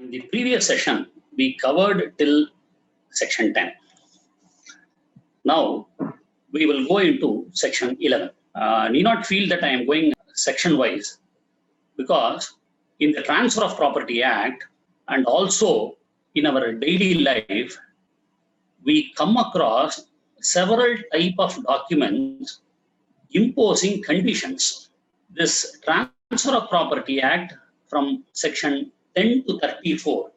In the previous session, we covered till section 10. Now, we will go into section 11. Need not feel that I am going section-wise, because in the Transfer of Property Act and also in our daily life, we come across several type of documents imposing conditions. This Transfer of Property Act from section 10 to 34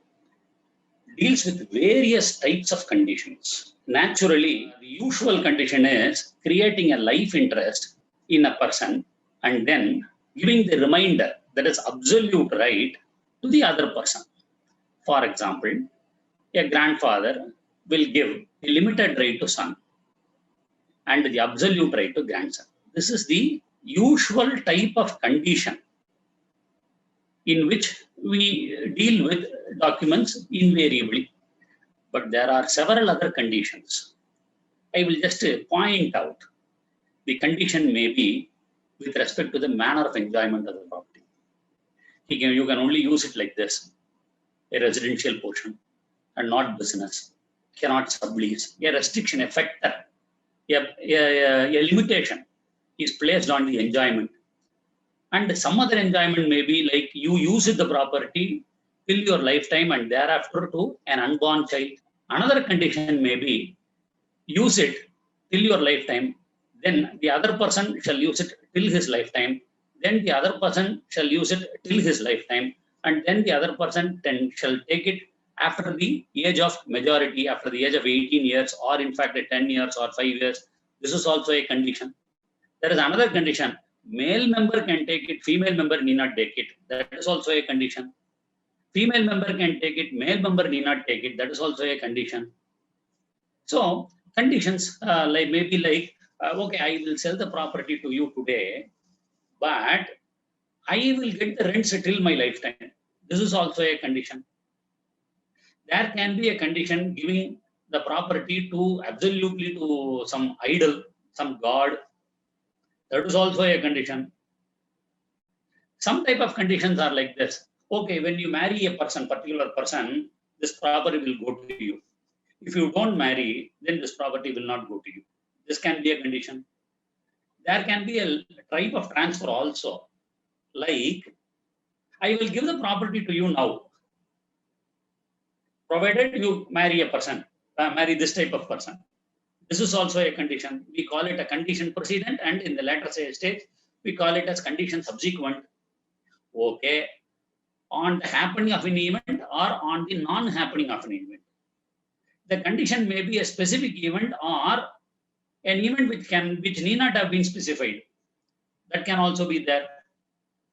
deals with various types of conditions. Naturally, the usual condition is creating a life interest in a person and then giving the remainder, that is absolute right, to the other person. For example, a grandfather will give a limited right to son and the absolute right to grandson. This is the usual type of condition in which we deal with documents invariably. But there are several other conditions. I will just point out the condition may be with respect to the manner of enjoyment of the property. You can only use it like this: a residential portion and not business, cannot sublease, a restriction, a factor, a limitation is placed on the enjoyment. And some other enjoyment may be like you use the property till your lifetime and thereafter to an unborn child. Another condition may be use it till your lifetime, then the other person shall use it till his lifetime, then the other person shall use it till his lifetime, and then the other person then shall take it after the age of majority, after the age of 18 years, or in fact 10 years or 5 years. This is also a condition. There is another condition: male member can take it, female member need not take it. That is also a condition. Female member can take it, male member need not take it. That is also a condition. So conditions like maybe like, okay, I will sell the property to you today, but I will get the rents till my lifetime. This is also a condition. There can be a condition giving the property to absolutely to some idol, some god. That is also a condition. Some type of conditions are like this. Okay, when you marry a person, particular person, this property will go to you. If you don't marry, then this property will not go to you. This can be a condition. There can be a type of transfer also. Like, I will give the property to you now, provided you marry a person, marry this type of person. This is also a condition. We call it a condition precedent, and in the latter stage, we call it as condition subsequent. Okay, on the happening of an event or on the non-happening of an event. The condition may be a specific event or an event which need not have been specified. That can also be there.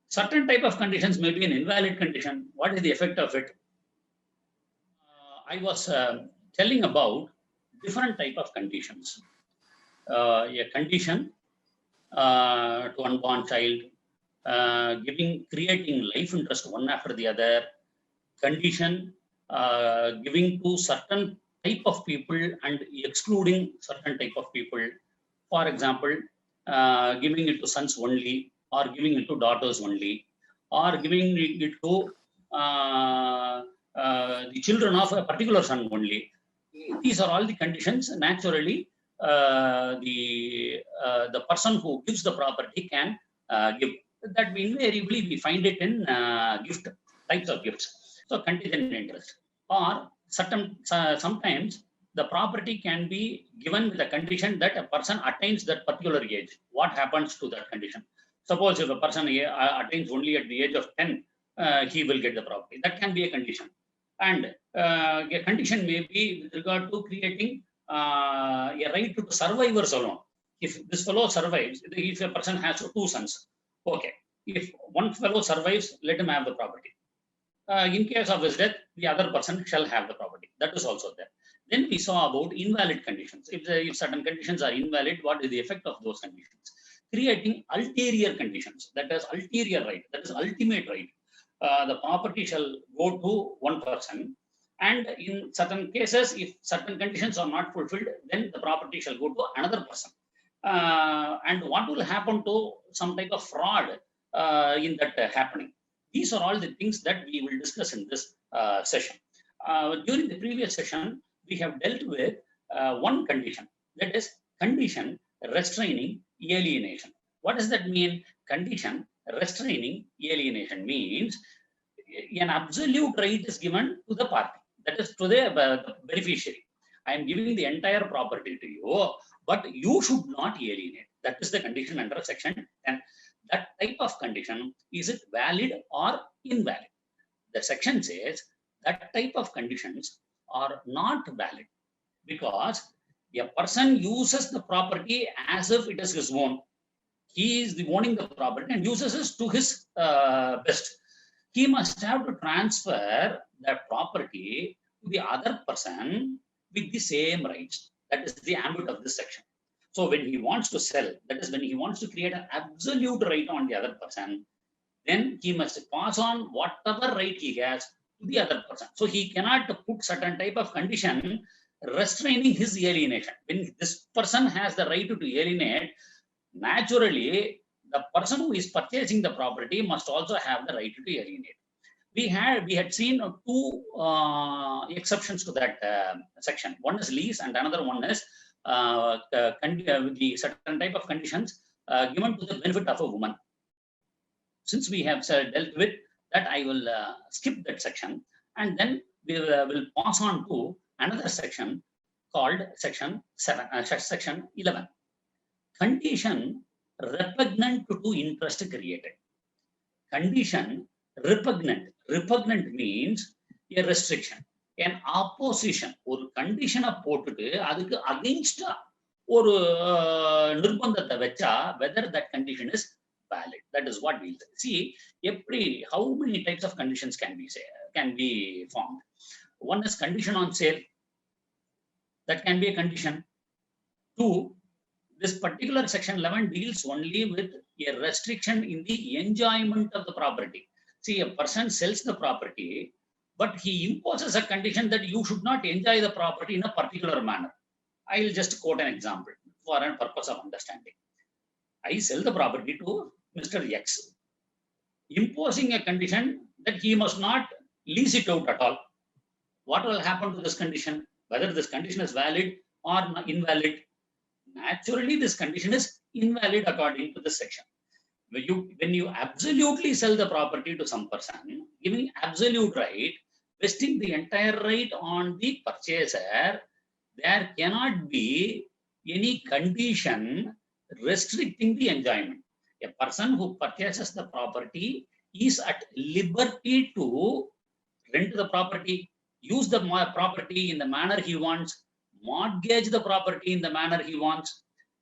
Certain type of conditions may be an invalid condition. What is the effect of it? I was telling about different type of conditions. A condition to unborn child, creating life interest one after the other, condition giving to certain type of people and excluding certain type of people. For example, giving it to sons only, or giving it to daughters only, or giving it to the children of a particular son only. These are all the conditions. Naturally, the person who gives the property can give. That invariably we find it in gift types of gifts. So contingent interest, or sometimes the property can be given with a condition that a person attains that particular age. What happens to that condition? Suppose if a person attains only at the age of 10, he will get the property. That can be a condition. And a condition may be with regard to creating a right to survivors alone. If this fellow survives, if a person has 2 sons, okay, if one fellow survives, let him have the property. In case of his death, the other person shall have the property. That is also there. Then we saw about invalid conditions. If certain conditions are invalid, what is the effect of those conditions? Creating ulterior conditions, that is ulterior right, that is ultimate right. The property shall go to one person, and in certain cases, if certain conditions are not fulfilled, then the property shall go to another person. And what will happen to some type of fraud in that happening? These are all the things that we will discuss in this session. During the previous session, we have dealt with one condition, that is condition restraining alienation. What does that mean? Condition restraining alienation means an absolute right is given to the party, that is to the beneficiary. I am giving the entire property to you, but you should not alienate. That is the condition under section 10. That type of condition, is it valid or invalid? The section says that type of conditions are not valid because a person uses the property as if it is his own. He is the owning the property and uses it to his best. He must have to transfer the property to the other person with the same rights. That is the ambit of this section. So when he wants to sell, that is when he wants to create an absolute right on the other person, then he must pass on whatever right he has to the other person. So he cannot put certain type of condition restraining his alienation. When this person has the right to alienate, naturally, the person who is purchasing the property must also have the right to alienate. We had seen two exceptions to that section. One is lease, and another one is the certain type of conditions given to the benefit of a woman. Since we have dealt with that, I will skip that section, and then we will pass on to another section called section 11. Condition repugnant to interest created. Condition repugnant. Repugnant means a restriction, an opposition. Or condition போட்டுட்டு அதுக்கு against ஒரு நிர்பந்தத்தை வச்சா whether that condition is valid. That is what we'll see. How many types of conditions can be formed? One is condition on sale. That can be a condition. Two, this particular section 11 deals only with a restriction in the enjoyment of the property. See, a person sells the property, but he imposes a condition that you should not enjoy the property in a particular manner. I'll just quote an example for a purpose of understanding. I sell the property to Mr. X, imposing a condition that he must not lease it out at all. What will happen to this condition? Whether this condition is valid or invalid? Naturally, this condition is invalid according to this section. When you absolutely sell the property to some person, giving absolute right, vesting the entire right on the purchaser, there cannot be any condition restricting the enjoyment. A person who purchases the property is at liberty to rent the property, use the property in the manner he wants, mortgage the property in the manner he wants,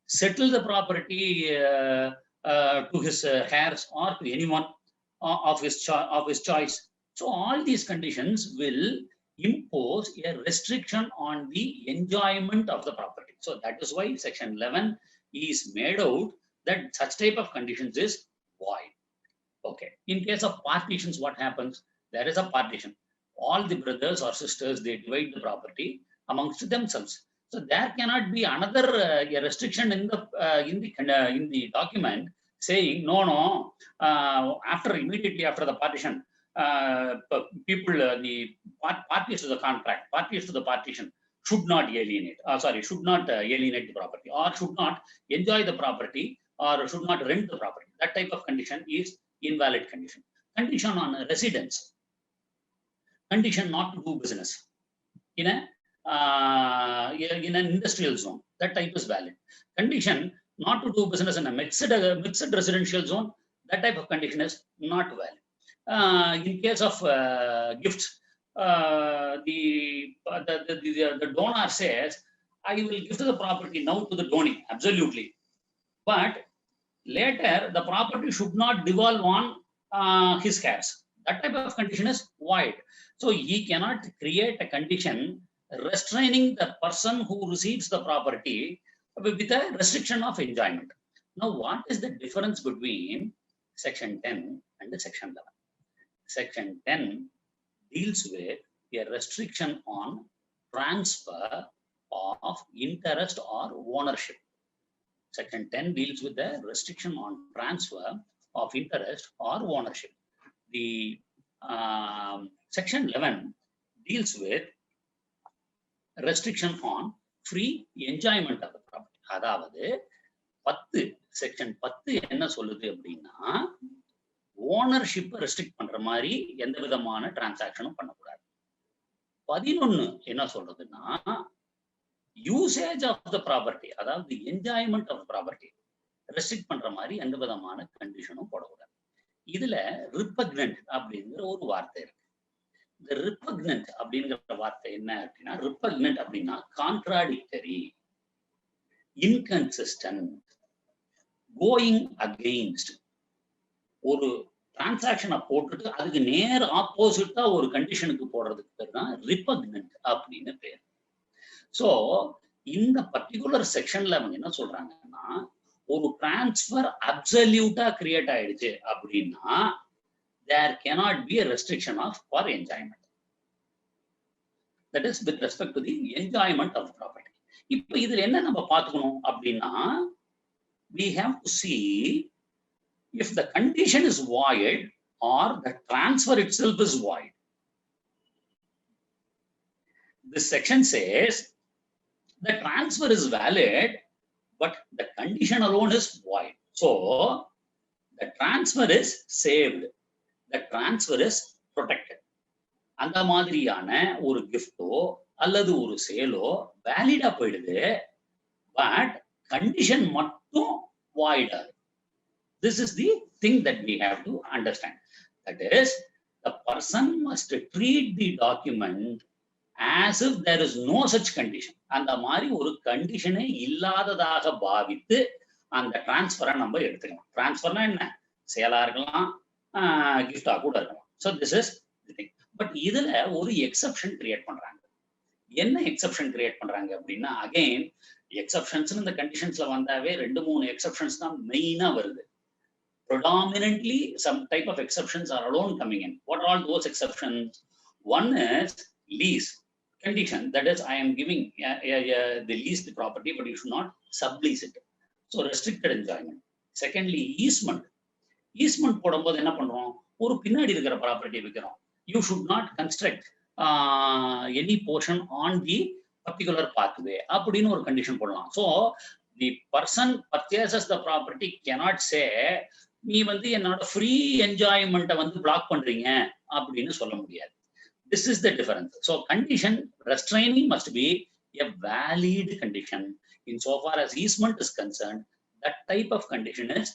settle the property to his heirs or to anyone of his choice. So all these conditions will impose a restriction on the enjoyment of the property. So that is why section 11 is made out that such type of conditions is void. Okay. In case of partitions, what happens? There is a partition. All the brothers or sisters, they divide the property amongst themselves. So there cannot be another restriction in the document saying no. Immediately after the partition, people, the parties to the contract, parties to the partition should not alienate. Should not alienate the property, or should not enjoy the property, or should not rent the property. That type of condition is invalid condition. Condition on residence. Condition not to do business in an industrial zone. That type is valid. Condition not to do business in a mixed residential zone. That type of condition is not valid. In case of gifts, the donor says, I will gift the property now to the donee, absolutely. But later, the property should not devolve on his heirs. That type of condition is void. So he cannot create a condition restraining the person who receives the property with a restriction of enjoyment. Now, what is the difference between section 10 and the section 11? Section 10 deals with a restriction on transfer of interest or ownership. Section 10 deals with the restriction on transfer of interest or ownership. The Section 11 deals with restriction on free enjoyment of the property. அதாவது 10 section 10 என்ன சொல்லுது அப்படின்னா ownership restrict பண்ற மாதிரி எந்த விதமான டிரான்சாக்ஷனும் பண்ணக்கூடாது. 11 என்ன சொல்றதுன்னா யூசேஜ் ஆஃப் த ப்ராப்பர்ட்டி, அதாவது என்ஜாய்மெண்ட் ஆஃப் ப்ராப்பர்ட்டி ரெஸ்ட்ரிக்ட் பண்ற மாதிரி எந்த விதமான கண்டிஷனும் போடக்கூடாது. இதுல ரிப்பக்னன்ட் அப்படிங்கிற ஒரு வார்த்தை இருக்கு. இந்த ரிப்பக்னன்ட் அப்படிங்கிற வார்த்தை என்ன அப்படின்னா, ரிப்பக்னன்ட் அப்படின்னா கான்ட்ராடிக்டரி, இன்கன்சிஸ்டன்ட், கோயிங் அகெயின்ஸ்ட். ஒரு டிரான்சாக்ஷனை போட்டுட்டு அதுக்கு நேர் ஆப்போசிட்டா ஒரு கண்டிஷனுக்கு போடுறதுக்கு பேர் தான் ரிப்பக்னன்ட் அப்படின்னு பேர். சோ இந்த பர்டிகுலர் செக்ஷன்ல அவங்க என்ன சொல்றாங்கன்னா, ஒரு டிரான்ஸ்பர் அப்சல்யூட்டா கிரியேட் ஆயிடுச்சு அப்படின்னா there cannot be a restriction of for enjoyment. That is with respect to the enjoyment of the property. இப்போ இதுல என்ன நம்ம பார்த்துக்கணும் அப்படின்னா, we have to see if the condition is void or the transfer itself is void. This section says the transfer is valid, but the condition alone is void. So the transfer is saved, the transfer is protected. அந்த மாதிரியான ஒரு கிஃப்டோ அல்லது ஒரு சேலோ வேலிடா போயிடுது, but condition மட்டும் void ஆகுது. This is the thing that we have to understand. That is, the person must treat the document as if there is no such condition. அந்த மாதிரி ஒரு கண்டிஷனே இல்லாததாக பாவித்து அந்த டிரான்ஸ்பரை நம்ம எடுத்துக்கலாம். டிரான்ஸ்பர்னா என்ன? சேலா இருக்கலாம், கிஃப்டா கூட இருக்கலாம். So this is the thing. But இதுல ஒரு எக்ஸப்ஷன் கிரியேட் பண்றாங்க. என்ன எக்ஸப்ஷன் கிரியேட் பண்றாங்க அப்படின்னா, அகைன் எக்ஸப்ஷன்ஸ் இந்த கண்டிஷன்ஸ்ல வந்தாவே 2-3 எக்ஸப்ஷன்ஸ் தான் மெயினா வருது. Predominantly some type of exceptions are alone coming in. What are all those exceptions? One is lease condition, that is I am giving the lease the property, but you should not sublease it, so restricted enjoyment. Secondly, easement. Easement போடும்போது என்ன பண்றோம், ஒரு பின்னாடி இருக்கிற property விற்கிறோம், you should not construct any portion on the particular pathway அப்படின்னு ஒரு condition போடலாம். So the person purchases the property cannot say நீ வந்து என்னோட ஃப்ரீ என்ஜாய்மெண்ட்டை வந்து பிளாக் பண்றீங்க அப்படின்னு சொல்ல முடியாது. This is the difference. So condition restraining must be a valid condition. In so far as easement is concerned, that type of condition is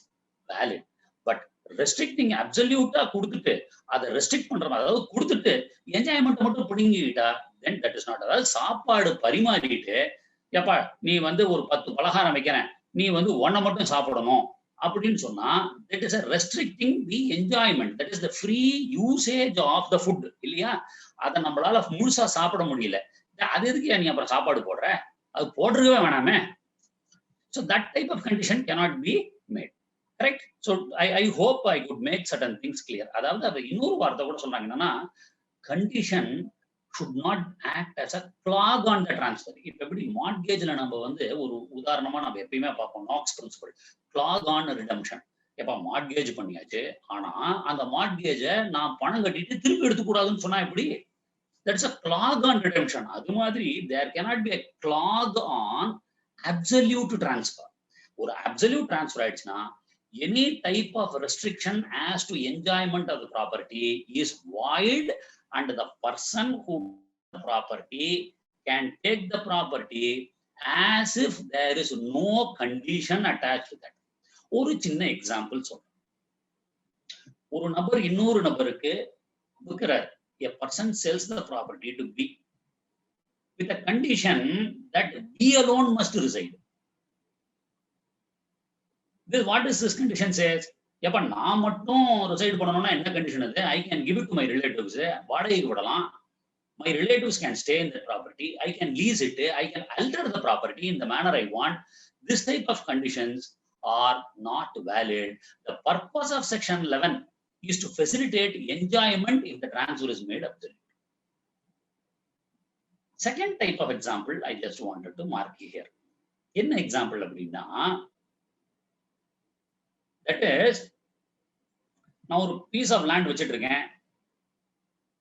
valid. But restricting absolute கொடுத்துட்டு அதை ரெஸ்ட்ரிக்ட் பண்ற மாதிரி, அதாவது கொடுத்துட்டு என்ஜாய்மெண்ட் மட்டும் பிடிங்கிட்டா then that is not. அதாவது சாப்பாடு பரிமாறிட்டு, எப்பா நீ வந்து ஒரு 10 பலகாரம் வைக்கிறேன், நீ வந்து 1 மட்டும் சாப்பிடணும் அப்படின்னு சொன்னா that is a restricting the enjoyment, that is the free usage of the food இல்லையா? அதை நம்மளால முழுசா சாப்பிட முடியல, அது எதுக்கு நீ அப்புறம் சாப்பாடு போடுற, அது போடுறவே வேணாமே. So that type of condition cannot be made. Correct? So I hope I could make certain things clear. அதாவது அது இன்னொரு வார்த்தை கூட சொல்றாங்க என்னன்னா, condition should not act as a clog on the transfer. இப்ப எப்படி மார்ட்கேஜ்ல நம்ம வந்து ஒரு உதாரணமா நம்ம எப்பயுமே பார்ப்போம், நாக்ஸ் பிரின்சிபல், clog on redemption. எப்ப மார்ட்கேஜ் பண்ணியாச்சு, ஆனா அந்த மார்ட்கேஜை நான் பணம் கட்டிட்டு திருப்பி எடுத்துக்கூடாதுன்னு சொன்னா எப்படி? That's a clog on redemption. அது மாதிரி there cannot be a clog on absolute transfer. ஒரு absolute transfer ஆயிடுச்சுன்னா any type of restriction as to enjoyment of the property is void, and the person who the property can take the property as if there is no condition attached to that. ஒரு சின்ன example சொல்றேன். ஒரு நபர் இன்னொரு நபருக்கு விற்கிறார். A person sells the property to B with a condition that B alone must reside. This, what is this condition says? எப்ப நான் மட்டும் ரிசைட் பண்ணணும்னா என்ன கண்டிஷன் அது? I can give it to my relatives, வாடகைக்கு விடலாம். My relatives can stay in the property, I can lease it, I can alter the property in the manner I want. This type of conditions are not valid. The purpose of section 11 is to facilitate enjoyment if the transfer is made absolute. Second type of example I just wanted to mark here. என்ன example அப்படின்னா, that is, நான் ஒரு piece of land வச்சுட்டு இருக்கேன்,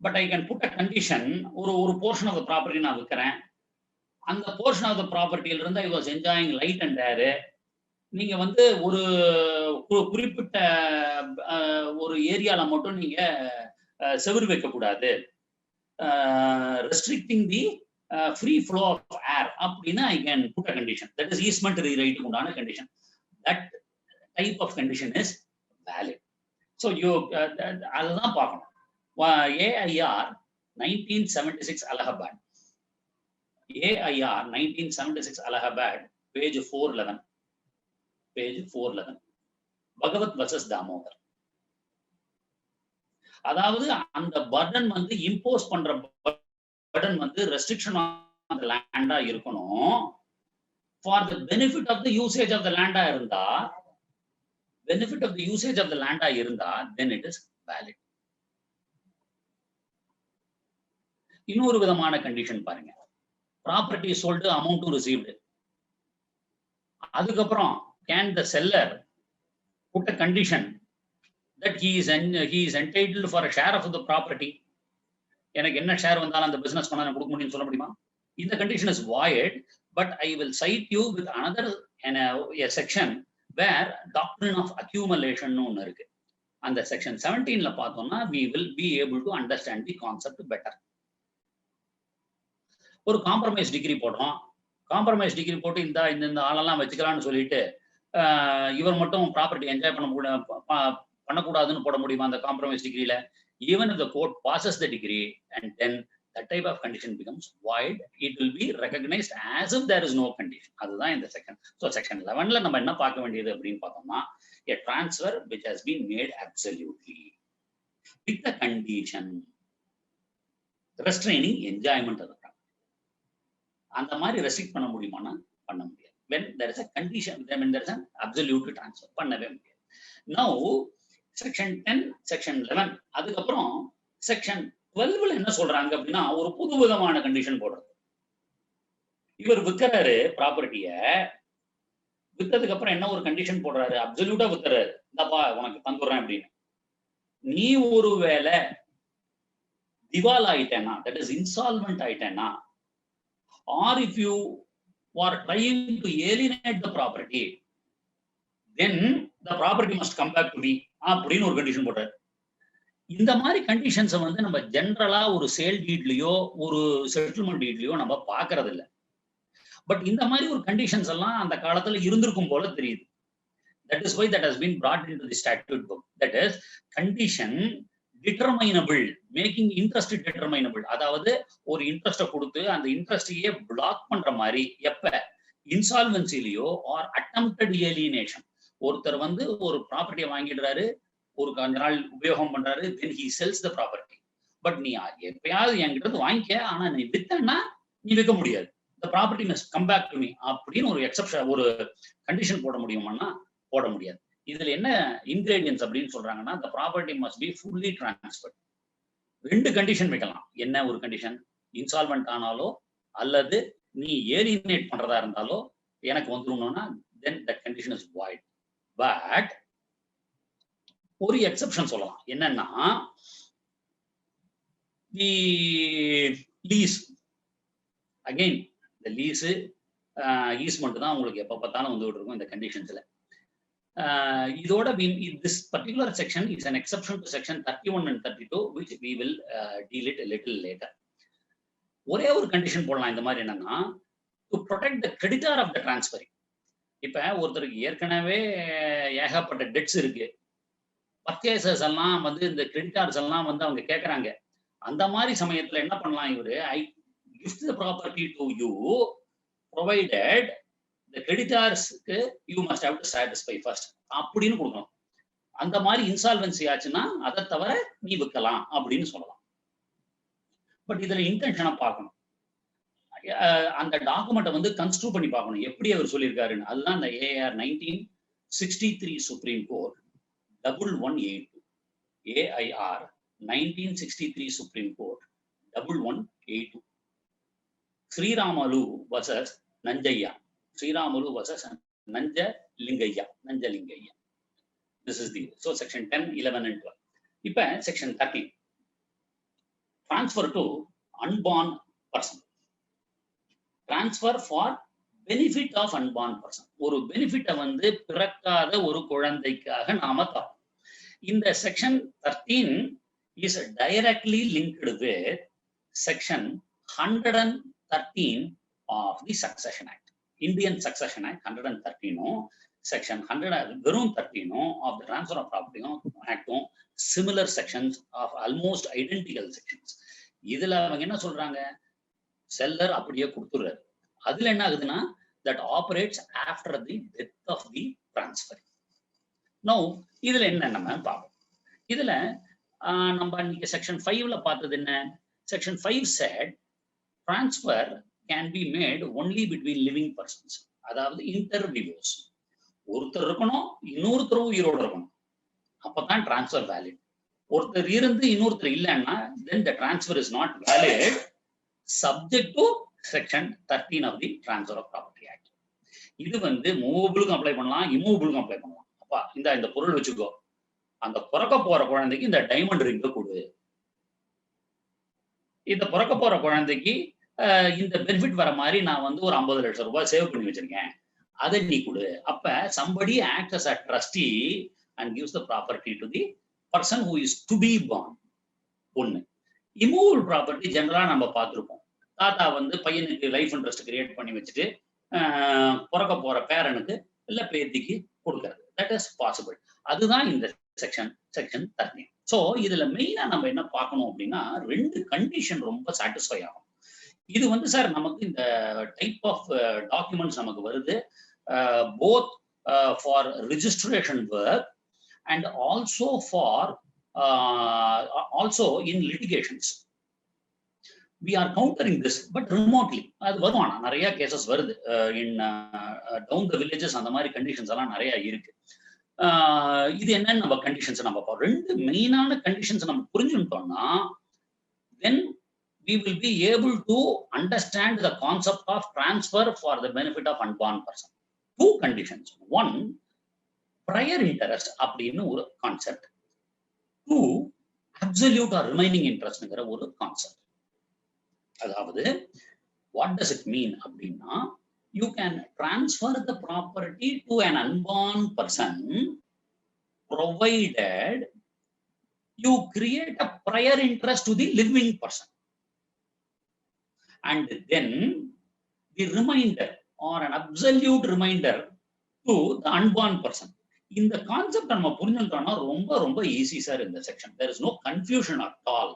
but I can put a condition, ஒரு portion of the property நான் விற்கிறேன், அந்த portion of the property இருந்து I was enjoying light and air. நீங்க வந்து ஒரு குறிப்பிட்ட ஒரு ஏரியால மட்டும் நீங்க செவுரு வைக்க கூடாது, restricting the free flow of air அப்படினா I can put a condition. That is easement rewrite உண்டான condition. That type of condition is valid. So you அதுதான் பார்க்கணும். AIR 1976 Allahabad. AIR 1976 Allahabad, page 411. Page 411. Bhagavat versus Damodar. அதாவது அந்த Burton வந்து impose பண்ற Burton வந்து restriction on the லேண்டா இருக்கணும். For the benefit of the usage of the லேண்டா இருந்தா, benefit of the usage of the land இருந்தா then it is valid. இன்னொரு விதமான கண்டிஷன் பாருங்க. Property sold, amount received. அதுக்கப்புறம் can the seller put a condition that he is entitled for a share of the property? எனக்கு என்ன share வந்தாலும் அந்த business பண்ண கொடுக்க முடியும்னு சொல்ல முடியுமா? இந்த condition is void, but I will cite you with another a section where doctrine of accumulation ஒன்னு இருக்கு. அந்த section 17ல பார்த்தோம்னா we will be able to understand the concept better. ஒரு காம்ப்ரமைஸ் டிகிரி போடுறோம். காம்ப்ரமைஸ் டிகிரி போட்டு இந்த ஆளெல்லாம் வச்சுக்கலாம்னு சொல்லிட்டு இவர் மட்டும் ப்ராப்பர்ட்டி என்ஜாய் பண்ணக்கூடாதுன்னு போட முடியுமா அந்த compromise டிகிரியில? Even if the court passes the degree and then that type of condition becomes void, it will be recognized as if there is no condition. அதுதான் இந்த செக்ஷன். ஸோ செக்ஷன் 11ல நம்ம என்ன பார்க்க வேண்டியது அப்படின்னு பார்த்தோம்னா, a transfer which has been made absolutely with the condition restraining enjoyment of the property. அந்த மாதிரி ரெஸ்ட்ரிக்ட் பண்ண முடியுமானா பண்ண முடியாது. when there is a condition, when there is an absolute transfer பண்ணவே முடியாது. now section 10, section 11, அதுக்கப்புறம் section 12ல என்ன சொல்றாங்க அப்படின்னா, ஒரு புது விதமான கண்டிஷன் போடுறது. இவர் விற்கிறாரு ப்ராப்பர்ட்டிய, வித்ததுக்கு அப்புறம் என்ன ஒரு கண்டிஷன் போடுறாரு, அப்சல்யூட்டா வித்துறாரு, இந்தப்பா உனக்கு தந்துடுறேன் அப்படின்னு. நீ ஒருவேளை திவால் ஆயிட்டேன்னா, தட் இஸ் இன்சால்வென்ட் ஆயிட்டேன்னா, or if you are trying to alienate the property, then the property must come back to me அப்படின்னு ஒரு கண்டிஷன் போடுறாரு. இந்த மாதிரி கண்டிஷன்ஸை வந்து நம்ம ஜென்ரலா ஒரு சேல் டீட்லயோ ஒரு செட்டில்மெண்ட் டீட்லயோ நம்ம பாக்குறது இல்லை. பட் இந்த மாதிரி ஒரு கண்டிஷன்ஸ் எல்லாம் அந்த காலத்துல இருந்திருக்கும் போல தெரியுது. That is why that has been brought into the statute book. That is condition determinable, making interest determinable. அதாவது ஒரு இன்ட்ரெஸ்ட்டை கொடுத்து அந்த இன்ட்ரெஸ்டையே பிளாக் பண்ற மாதிரி எப்ப இன்சால்வன்சிலியோ ஆர் அட்டெம்ப்டட் ஏலினேஷன். ஒருத்தர் வந்து ஒரு ப்ராப்பர்ட்டியை வாங்கிடுறாரு, ஒரு கொஞ்ச நாள் உபயோகம் பண்றாரு, then he sells the property. But நீ எப்பயாவது என்கிட்ட வாங்கிக்க, ஆனா நீ வித்தன்னா நீ விற்க முடியாது. the property must come back to me அப்படின்னு ஒரு எக்ஸெப்ஷன், ஒரு கண்டிஷன் போட முடியுமானா போட முடியாது. இதுல என்ன இன்கிரீடியன்ஸ் அப்படின்னு சொல்றாங்கன்னா, the property must be fully transferred. ரெண்டு கண்டிஷன் வைக்கலாம். என்ன ஒரு கண்டிஷன்? இன்சால்வென்ட் ஆனாலோ அல்லது நீ ஏலினேட் பண்றதா இருந்தாலோ எனக்கு வந்துருணும்னா then that condition is void. But ஒரு எக்ஸெப்ஷன் சொல்லலாம். என்னன்னா, தி லீஸ், அகைன் இந்த லீஸ் ஈஸ்மெண்ட் தான் உங்களுக்கு எப்ப பார்த்தாலும் வந்துட்டு இருக்கும் இந்த கண்டிஷன்ஸ்ல. இதோட this particular section is an exception to section 31 and 32 which we will deal it a little later. ஒரே ஒரு கண்டிஷன் போடலாம் இந்த மாதிரி, என்னன்னா to protect the creditor of the transferring. இப்ப ஒருத்தருக்கு ஏற்கனவே ஏகப்பட்ட டெட்ஸ் இருக்கு, பர்ச்சேசர்ஸ் எல்லாம் வந்து இந்த கிரெடிட்டார்ஸ் எல்லாம் வந்து அவங்க கேட்கறாங்க. அந்த மாதிரி சமயத்துல என்ன பண்ணலாம், இவரு ஐ gift the property to you provided the creditorsக்கு you must have to satisfy first அப்படின்னு கொடுக்கணும். அந்த மாதிரி இன்சால்வன்சி ஆச்சுன்னா அதை தவிர நீ விற்கலாம் அப்படின்னு சொல்லலாம். பட் இதுல இன்டென்ஷனை பார்க்கணும். அந்த டாக்குமெண்ட்டை வந்து கன்ஸ்ட்ரூ பண்ணி பார்க்கணும் எப்படி அவர் சொல்லியிருக்காருன்னு. அதுதான் இந்த AIR 1963 supreme court 1182. AIR 1963 supreme court 1182. Sriramulu versus Nanjaiah, Sriramulu versus Nanjalingaiah. This is the so section 10, 11 and 12. இப்ப section 13. transfer to unborn person. Transfer for benefit of unborn person. ஒரு பெனிஃபிட்டை வந்து பிறக்காத ஒரு குழந்தைக்காக நாம தரோம். இந்த section 13 is directly linked with section 113 of the Succession Act. Indian Succession Act 113 section 113 of the Transfer of Property Act, similar sections of almost identical sections. இதுல அவங்க என்ன சொல்றாங்க, செல்லர் அப்படியே கொடுத்துறாரு. அதுல என்ன ஆகுதுன்னா that operates after the death of the transfer. Now இதுல என்ன நம்ம பார்ப்போம். இதுல நம்ம இன்னைக்கு செக்ஷன் 5ல பார்த்தது என்ன, section 5 said transfer can be made only between living persons. அதாவது inter vivos. ஒருத்தர் இருக்கணும், இன்னொருத்தரும் உயிரோடு இருக்கணும், அப்பதான் transfer valid. ஒருத்தர் இருந்து இன்னொருத்தர் இல்லைன்னா then the transfer is not valid subject to section 13 of the Transfer of Property Act. இது வந்து மூவபிளுக்கும் அப்ளை பண்ணலாம், இம்மூவபிளுக்கும் அப்ளை பண்ணலாம். அப்பா இந்த பொருள் வச்சுக்கோ, அந்த பிறக்க போற குழந்தைக்கு இந்த டைமண்ட் ரிங்க கொடு, இந்த பிறக்க போற குழந்தைக்கு இந்த பெனிஃபிட் வர மாதிரி நான் வந்து ஒரு 50 லட்சம் ரூபாய் சேவ் பண்ணி வச்சிருக்கேன், அதை நீ கொடு. அப்ப somebody acts as a trustee and gives the property to the person who is to be born. ஒண்ணு. இம்மூவபிள் ப்ராப்பர்ட்டி ஜெனரலா நம்ம பார்த்திருப்போம். தாத்தா வந்து பையனுக்கு லைஃப் இன்ட்ரெஸ்ட் கிரியேட் பண்ணி வச்சுட்டு பிறக்க போற பேரனுக்கு இல்ல பேத்திக்கு கொடுக்கறது. That is possible. அதுதான் இந்த செக்ஷன் 13. ஸோ இதுல மெயினா நம்ம என்ன பார்க்கணும் அப்படின்னா, 2 கண்டிஷன் ரொம்ப சாட்டிஸ்ஃபை ஆகும். இது வந்து சார் நமக்கு இந்த டைப் ஆஃப் டாக்குமெண்ட்ஸ் நமக்கு வருது, both for registration work and also for also in litigations. We are countering this, but remotely. அது வருவானா நிறைய கேசஸ் வருது இன் டவுன் த வில்லேஜஸ். அந்த மாதிரி கண்டிஷன்ஸ் எல்லாம் நிறைய இருக்கு. இது என்னன்னு நம்ம கண்டிஷன்ஸ் நம்ம பார்ப்போம். 2 மெயினான கண்டிஷன்ஸ் நம்ம புரிஞ்சுட்டோம்னா then we will be able to understand the concept of transfer for the benefit of unborn person. 2 conditions. 1, prior interest அப்படின்னு ஒரு கான்செப்ட். 2, absolute or remaining interestங்கிற ஒரு கான்செப்ட். அதாவது what does it mean அப்படின்னா, you can transfer the property to an unborn person provided you create a prior interest to the living person, and then the remainder or an absolute remainder to the unborn person. இந்த concept நம்ம புரிஞ்சுட்டோம்னா ரொம்ப ரொம்ப easy sir இந்த section. there is no confusion at all.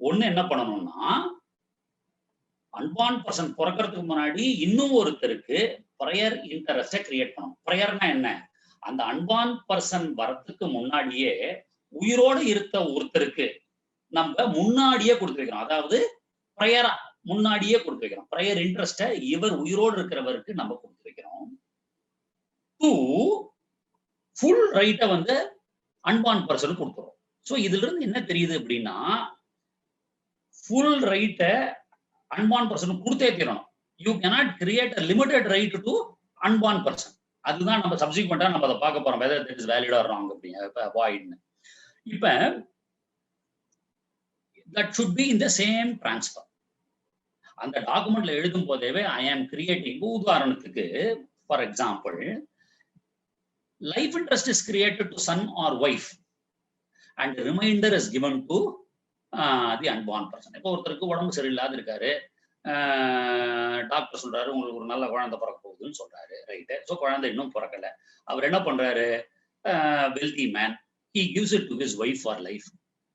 ஒண்ணு என்ன பண்ணணும்னா, unborn person பிறக்கிறதுக்கு முன்னாடி இன்னும் ஒருத்தருக்கு ப்ரையர் இன்டரெஸ்டை கிரியேட் பண்ணணும். ப்ரையர்னா என்ன, அந்த அன்பார்ன் பர்சன் வரத்துக்கு முன்னாடியே உயிரோடு இருந்த ஒருத்தருக்கு நம்ம முன்னாடியே கொடுத்து வைக்கிறோம். அதாவது ப்ரையரா முன்னாடியே கொடுத்து வைக்கிறோம். ப்ரையர் இன்ட்ரெஸ்டை இவர் உயிரோடு இருக்கிறவருக்கு நம்ம கொடுத்து வைக்கிறோம். 2, ஃபுல் ரைட்டை வந்து அன்பார்ன் பர்சனுக்கு கொடுத்துறோம். ஸோ இதுல இருந்து என்ன தெரியுது அப்படின்னா, ஃபுல் ரைட்டை அன்பார்ன் பர்சனுக்கு கொடுத்தே தீரணும். You cannot create a limited right to unborn person. அதுதான் நம்ம சப்சிக்வெண்டா நம்ம அதை பார்க்க போறோம், whether that is valid or wrong அப்படிங்க வாய்ட்னு. இப்ப that should be in the same transfer. அந்த டாக்குமெண்ட்ல எழுதும் போதேவே ஐ ஆம் கிரியேட்டிங், உதாரணத்துக்கு for example, life interest is created to son or wife and remainder is given to the unborn person. இப்போ ஒருத்தருக்கு உடம்பு சரியில்லாத இருக்காரு, டாக்டர் சொல்றாரு உங்களுக்கு ஒரு நல்ல குழந்தை பிறக்க போகுதுன்னு சொல்றாரு, ரைட்டு. ஸோ குழந்தை இன்னும் பிறக்கல. அவர் என்ன பண்றாரு, wealthy man, he gives it to his wife for life.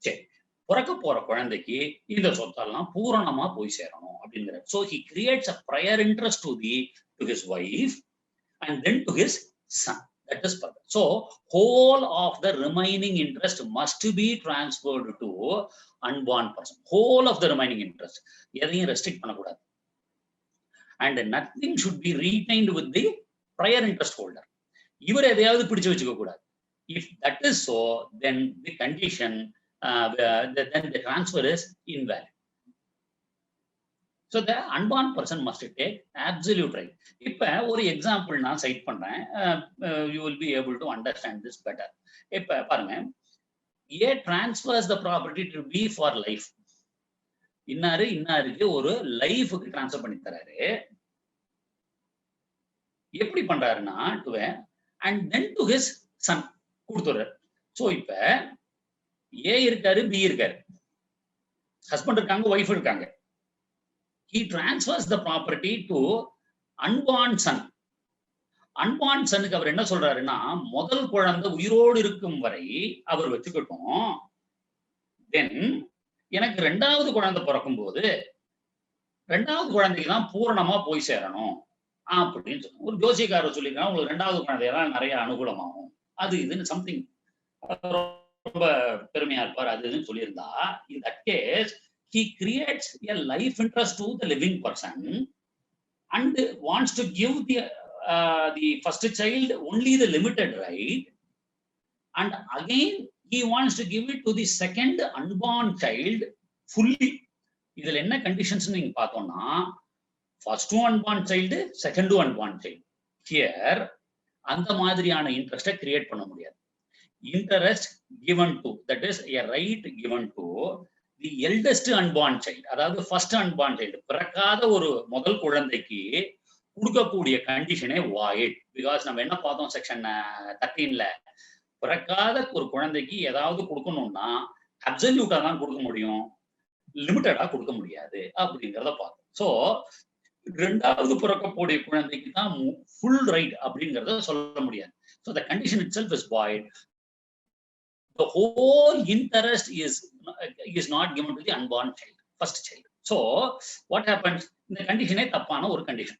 சரி, பிறக்க போற குழந்தைக்கு இந்த சொத்தெல்லாம் பூரணமா போய் சேரணும் அப்படிங்கிற. So he creates a prior interest to his wife and then to his Sun. That is perfect. So whole of the remaining interest must be transferred to unborn person. Whole of the remaining interest. எதையும் restrict பண்ணக்கூடாது. And nothing should be retained with the prior interest holder. இவர் எதையாவது பிடிச்சு வச்சுக்க கூடாது. If that is so, then the condition, then the transfer is invalid. So the unborn person must take absolute right. இப்ப ஒரு example நான் side பண்றேன், you will be able to understand this better. இப்ப பாருங்க, A transfers the property to B for life. இன்னாருக்கு ஒரு லைஃபுக்கு transfer பண்ணி தராரு. எப்படி பண்றாருன்னா to and then to his son கொடுத்துறாரு. சோ இப்ப ஏ இருக்காரு, பி இருக்காரு, ஹஸ்பண்ட் இருக்காங்க, ஒய்ஃப் இருக்காங்க. He transfers the property to unborn son. Unborn சனுக்கு அவர் என்ன சொல்றாருன்னா, முதல் குழந்தை உயிரோடு இருக்கும் வரை அவர் வச்சுக்கிட்டோம். தென் எனக்கு ரெண்டாவது குழந்தை பிறக்கும் போது ரெண்டாவது குழந்தைக்கு தான் பூரணமா போய் சேரணும் அப்படின்னு சொன்னோம். ஒரு ஜோசியக்காரர் சொல்லியிருக்காங்க, உங்களுக்கு ரெண்டாவது குழந்தையெல்லாம் நிறைய அனுகூலமாகும், அது இதுன்னு சம்திங் ரொம்ப பெருமையா இருப்பார், அது இதுன்னு சொல்லியிருந்தா, in that case he creates a life interest to the living person and wants to give the first child only the limited right, and again he wants to give it to the second unborn child fully. இதுல என்ன conditions நீங்க பார்த்தோம்னா, first unborn child, second unborn child. Here அந்த மாதிரியான இன்ட்ரெஸ்டை create பண்ண முடியாது. Interest given to, that is a right given to the eldest unborn child, அதாவது first unborn child, பிறக்காத ஒரு முதல் குழந்தைக்கு கொடுக்கக்கூடிய கண்டிஷனே வாய்ட். பிகாஸ் நம்ம என்ன பார்த்தோம் செக்ஷன் 13ல, பிறக்காத ஒரு குழந்தைக்கு ஏதாவது கொடுக்கணும்னா அப்சல்யூட்டா தான் கொடுக்க முடியும், லிமிட்டடா கொடுக்க முடியாது அப்படிங்கிறத பார்த்தோம். ஸோ ரெண்டாவது பிறக்கக்கூடிய குழந்தைக்கு தான் ஃபுல் ரைட் அப்படிங்கிறத சொல்ல முடியாது. So the condition it self is void. The whole interest is not given to the unborn child, first child. So what happens? இந்த கண்டிஷனே தப்பான ஒரு கண்டிஷன்.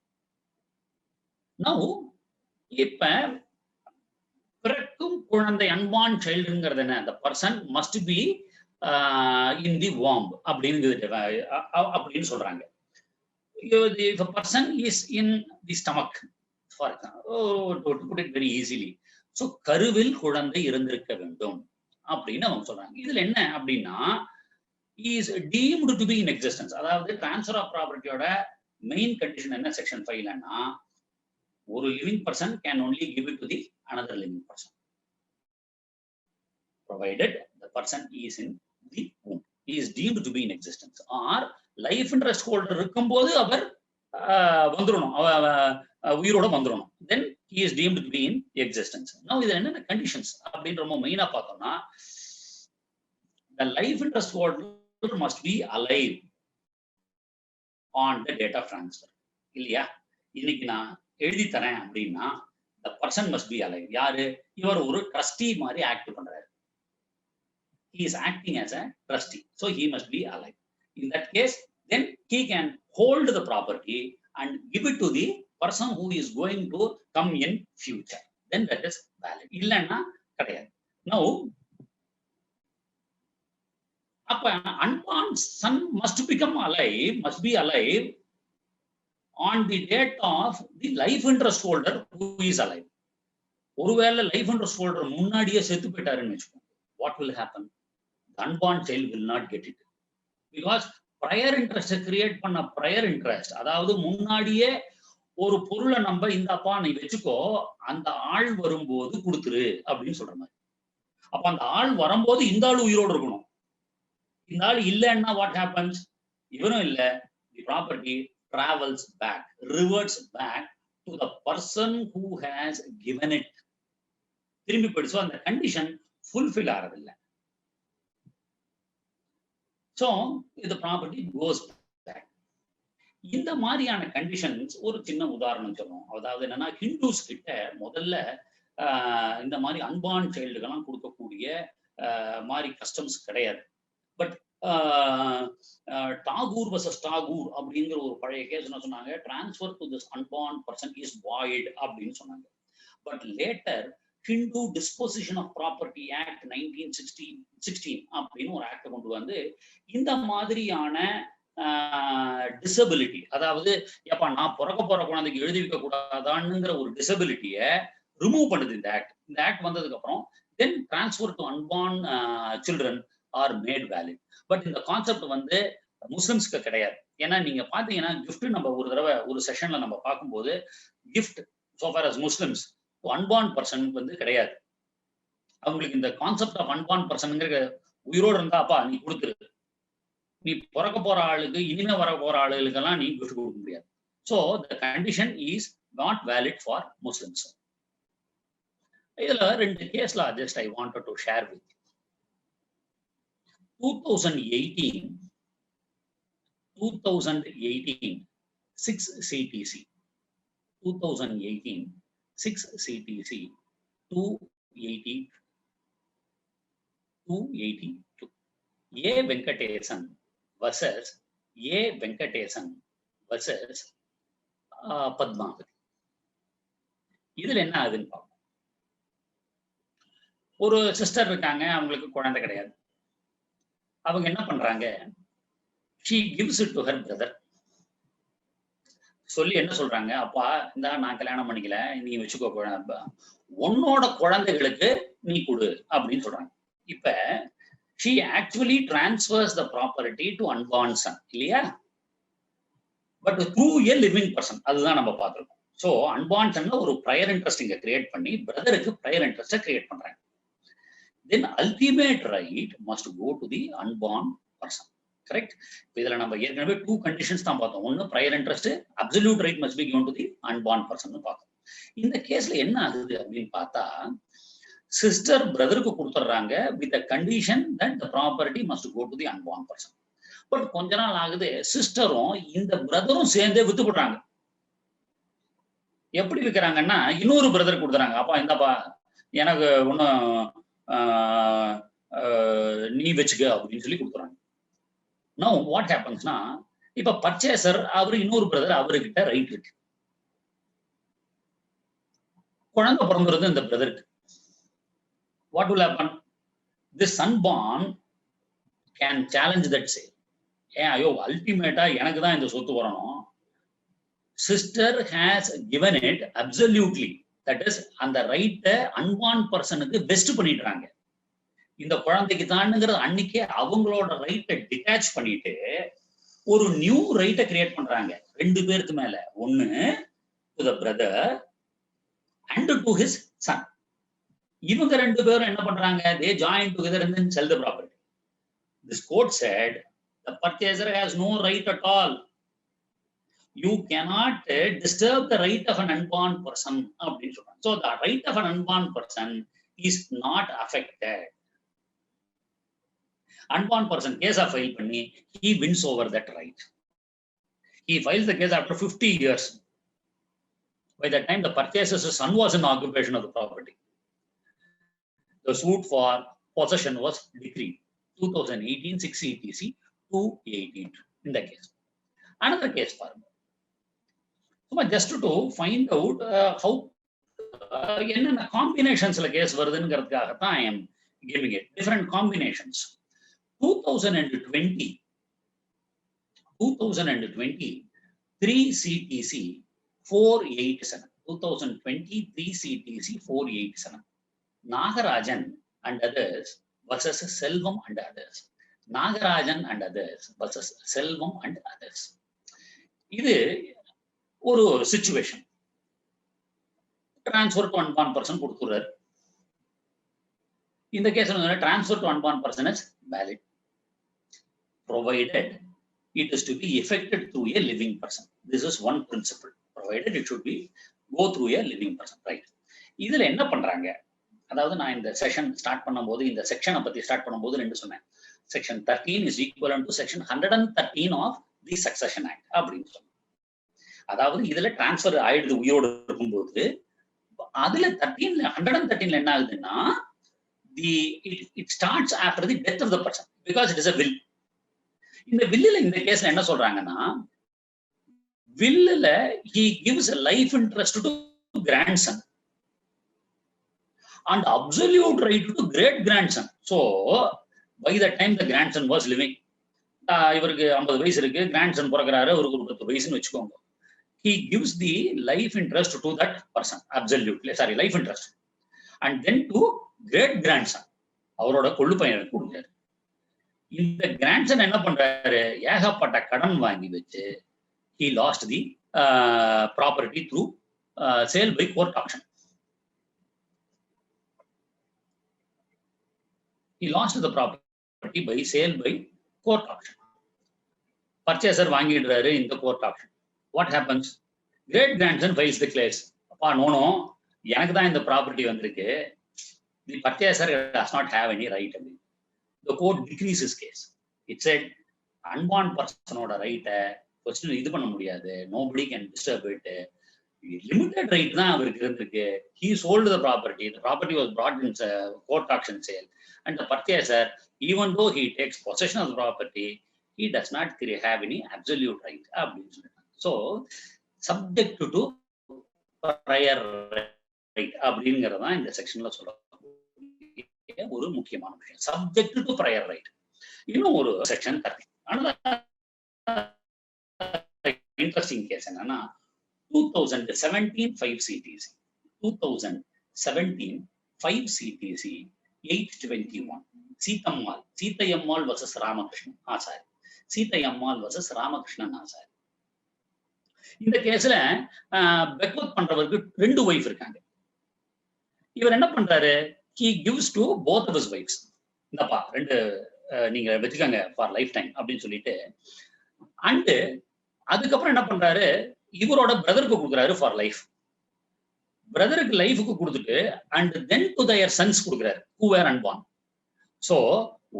Now இப்ப பிறக்கும் குழந்தை அன்பார்ன் சைல்டுங்கிறது என்ன? the person must be in the womb அப்படின்னு சொல்றாங்க. If a person is in the stomach, for example, to put it very easily, so கருவில் குழந்தை இருந்திருக்க வேண்டும் அப்படின்னு அவங்க சொல்றாங்க. இதுல என்ன அப்படின்னா, is deemed to be in existence. அதாவது டிரான்ஸ்ஃபர் ஆஃப் ப்ராப்பர்ட்டியோட மெயின் கண்டிஷன் என்ன செக்ஷன் 5லன்னா, ஒரு living person can only give it to the another living person provided the person is in the womb. He is deemed to be in existence. or life interest holder இருக்கும்போது அவர் வந்துடணும், உயிரோட வந்துடணும். then he is deemed to be in existence. now இது என்னென்ன conditions அப்படின்னு ரொம்ப மெயினா பார்த்தோம்னா, the life interest holder must be alive on the date of transfer. இல்லையா? இன்னைக்கு நான் எழுதி தரேன் அப்படின்னா the person must be alive. யாரு? இவர் ஒரு ட்ரஸ்டி மாதிரி ஆக்ட் பண்றாரு. he is acting as a trustee, so he must be alive. In that case, then he can hold the property and give it to the person who is going to come in future. Then that is valid. இல்லன்னா கிடையாது. Now அப்ப unborn son must become alive, must be alive on the date of the life interest holder who is alive. ஒருவேளை life interest holder முன்னாடியே செத்து போயிட்டாருன்னு வச்சுக்கோங்க, what will happen? The unborn child will not get it, because prior interest create பண்ண prior interest, அதாவது முன்னாடியே ஒரு பொருளை நம்ம இந்த அப்பா நீ வச்சுக்கோ, அந்த ஆள் வரும்போது கொடுத்துரு அப்படின்னு சொல்ற மாதிரி. அப்ப அந்த ஆள் வரும்போது இந்த ஆள் உயிரோடு இருக்கணும். இந்த ஆள் இல்லைன்னா வாட் ஹேப்பன்ஸ்? இவரும் இல்லை, the property travels back, reverts back to the person who has given it. திரும்பி போயிடுச்சு. அந்த கண்டிஷன் ஃபுல்ஃபில் ஆறதில்லை. So the property goes back. இந்த மாதிரியான கண்டிஷன்ஸ் ஒரு சின்ன உதாரணம் சொல்லுவோம். அதாவது என்னன்னா, ஹிந்துஸ் கிட்ட முதல்ல இந்த மாதிரி அன்பார்ன் சைல்டுகெல்லாம் கொடுக்கக்கூடிய மாதிரி கஸ்டம்ஸ் கிடையாது. பட் டாகூர் வர்சஸ் டாகூர் அப்படிங்கிற ஒரு பழைய கேஸ் என்ன சொன்னாங்க, transfer to this unborn person is void அப்படின்னு சொன்னாங்க. But later Hindu disposition of property act 1916 அப்படின்னு ஒரு ஆக்ட் கொண்டு வந்து இந்த மாதிரியான டிசபிலிட்டி, அதாவது எப்ப நான் பிறக்க போற குழந்தைக்கு எழுதி வைக்க கூடாதான்ங்கிற ஒரு டிசபிலிட்டியை ரிமூவ் பண்ணுது இந்த ஆக்ட். இந்த ஆக்ட் வந்ததுக்கு அப்புறம் then transfer to unborn children are made valid. But இந்த கான்செப்ட் வந்து முஸ்லிம்ஸ்க்கு கிடையாது. ஏன்னா நீங்க பாத்தீங்கன்னா கிஃப்ட் நம்ம ஒரு தடவை ஒரு செஷன்ல நம்ம பார்க்கும்போது gift so far as Muslims unborn person வந்து கிடையாது. அவங்களுக்கு இந்த கான்செப்ட் ஆஃப் அன்பார்ன் பர்சன்ங்கிற உயிரோடு இருந்தா அப்பா நீ கொடுத்துரு, நீ பிறக்க போற ஆளுக்கு இனிமே வர போற ஆளுகளுக்கெல்லாம் நீ gift கொடுக்க முடியாது. So the condition is not valid for Muslims. இதுல 2 கேஸ்ல just I wanted to share with 2018 6 CTC 2018 6 CTC 282 A Venkatesan versus A Venkatesan versus Padmavathi. இதுல என்ன ஆகுதுன்னு பார்ப்போம். ஒரு சிஸ்டர் இருக்காங்க, அவங்களுக்கு குழந்தை கிடையாது. அவங்க என்ன பண்றாங்க, she gives it to her brother. சொல்லி என்ன சொல்றாங்க, அப்பா இந்த நான் கல்யாணம் பண்ணிக்கல, நீ வச்சுக்கோ, உன்னோட குழந்தைகளுக்கு நீ கொடு அப்படின்னு சொல்றாங்க. இப்ப she actually transfers the property to unborn son, இல்லையா? But through a living person, அதுதான் நம்ம பார்த்துருக்கோம். ஸோ அன்பார்ன் சன்ல ஒரு ப்ரையர் இன்ட்ரெஸ்ட் இங்க கிரியேட் பண்ணி பிரதருக்கு ப்ரையர் இன்ட்ரெஸ்ட்டை கிரியேட் பண்றாங்க. Then ultimate right must go to the unborn person. Correct? இதுல நம்ம ஏற்கனவே 2 கண்டிஷன்ஸ் தான் பார்த்தோம். ஒன்னு prior interest, absolute right must be given to the unborn person பார்த்தோம். இந்த கேஸ்ல என்ன ஆகுது அப்படின்னு பார்த்தா, சிஸ்டர் பிரதருக்கு கொடுத்துட்றாங்க with condition that the property must go to the unborn person. But கொஞ்ச நாள் ஆகுது, சிஸ்டரும் இந்த பிரதரும் சேர்ந்தே வித்து போடுறாங்க. எப்படி விற்கிறாங்கன்னா, இன்னொரு பிரதர் கொடுத்துறாங்க, அப்பா இந்தப்பா எனக்கு ஒன்னும் நீ வச்சுக்க அப்படின்னு சொல்லி கொடுத்துறாங்க. நோ வாட் ஹேப்பன்ஸ்னா, இப்ப பர்ச்சேசர் அவரு இன்னொரு பிரதர், அவர்கிட்ட ரைட் இருக்கு. குழந்தை பிறந்துறது இந்த பிரதருக்கு. What will happen? This unborn can challenge that sale. ஐயோ அல்டிமேட்டா எனக்கு தான் இந்த சொத்து வரணும். Sister has given it absolutely, that is அந்த ரைட்டை அன்பார்ன் பர்சனுக்கு பெஸ்ட் பண்ணிடுறாங்க. இந்த குழந்தைக்கு தான்ங்கிறது அன்னைக்கே அவங்களோட ரைட்டை டிட்டாச் பண்ணிட்டு ஒரு நியூ ரைட்டை கிரியேட் பண்றாங்க 2 பேருக்கு மேல. ஒன்னு to the brother and to his Sun. இவங்க 2 பேரும் என்ன பண்றாங்க, they join together and then sell the property. This court said the purchaser has no right at all. You cannot disturb the right of an unborn person. So the right of an unborn person is not affected. Unborn person case of file panni, he wins over that right. He files the case after 50 years. By the time the purchaser's son was in occupation of the property, the suit for possession was decreed. 2018 6 CTC 218 in the case. Another case for just to find out how என்னென்ன காம்பினேஷன்ஸ்ல case வருதுங்கிறதுக்காக தான் I am giving it different combinations. 2020 3 CTC 487 2020 3 CTC 487 Nagarajan and others versus Selvam and others. Nagarajan and others versus Selvam and others. இது ஒரு situation. Transfer to unborn person கொடுத்துறாரு. இந்த கேஸ்ல transfer to unborn person is valid provided it is to be effected through a living person. This is one principle. Provided it should be go through a living person, right? இதுல என்ன பண்றாங்க, அதாவது நான் இந்த session start பண்ணும்போது, இந்த செக்ஷனை பத்தி start பண்ணும்போது 2 சொன்னேன். Section 13 is equivalent to section 113 of the Succession Act அப்படின்னு சொன்னேன். அதாவது இதுல டிரான்ஸ்பர் ஆயிடுது உயிரோடு இருக்கும்போது, அதுல 113 என்ன ஆகுதுன்னா, it starts after the death of the person because it is a will. இந்த வில்லுல இந்த கேஸ்ல என்ன சொல்றாங்கன்னா, வில்லுல he gives a life interest to grandson and absolute right to great grandson. So by the time the grandson was living, இவருக்கு 50 வயசு இருக்கு, grandson பிறக்கிறாரு, அவருக்கு 10 வயசுன்னு வச்சுக்கோங்க. He gives the life interest to that person, absolutely, sorry, life interest, and then to great grandson, அவரோட கொள்ளு பையனுக்கு கொடுக்குறாரு. இந்த கிராண்ட்சன் என்ன பண்றாரு, ஏகப்பட்ட கடன் வாங்கி வச்சு he lost the property through sale by court auction. he lost the property by sale by court auction. Purchaser வாங்கிடுறாரு in the court auction. What happens? Great grandson files the case. அப்பா no எனக்கு தான் இந்த property வந்திருக்கு. The purchaser does not have any right. The court decrees his case. It said unborn personோட ரைட்டை question இது பண்ண முடியாது. Nobody can disturb it. Limited right தான் அவருக்கு இருந்திருக்கு. He sold the property. The property was brought in court auction sale. And the purchaser, even though he takes possession of the property, he does not have any absolute right. So, subject to prior right அப்படிங்கிறதா இந்த செக்ஷன்ல சொல்ல ஒரு முக்கியமான விஷயம். Subject to prior right. இன்னும் ஒரு section 30. Interesting case என்னன்னா 2017 5 CTC 2017 5 CTC 821 சீத்தையம்மாள் வர்சஸ் ராமகிருஷ்ணன் ஆசாரி. சீத்தையம்மாள் வர்சஸ் ராமகிருஷ்ணன் ஆசாரி. இந்த கேஸ்ல பெக்வத் பண்றவருக்கு 2 ஒய்ஃப் இருக்காங்க. இவர் என்ன பண்றாரு? he gives to both of his wives. இந்தப்பா 2 நீங்க வச்சுக்கோங்க ஃபார் லைஃப் டைம் அப்படின்னு சொல்லிட்டு, அண்ட் அதுக்கப்புறம் என்ன பண்றாரு? இவரோட பிரதருக்கு கொடுக்குறாரு ஃபார் லைஃப். பிரதருக்கு லைஃபுக்கு கொடுத்துட்டு and then to their sons கொடுக்குறாரு who were unborn. ஸோ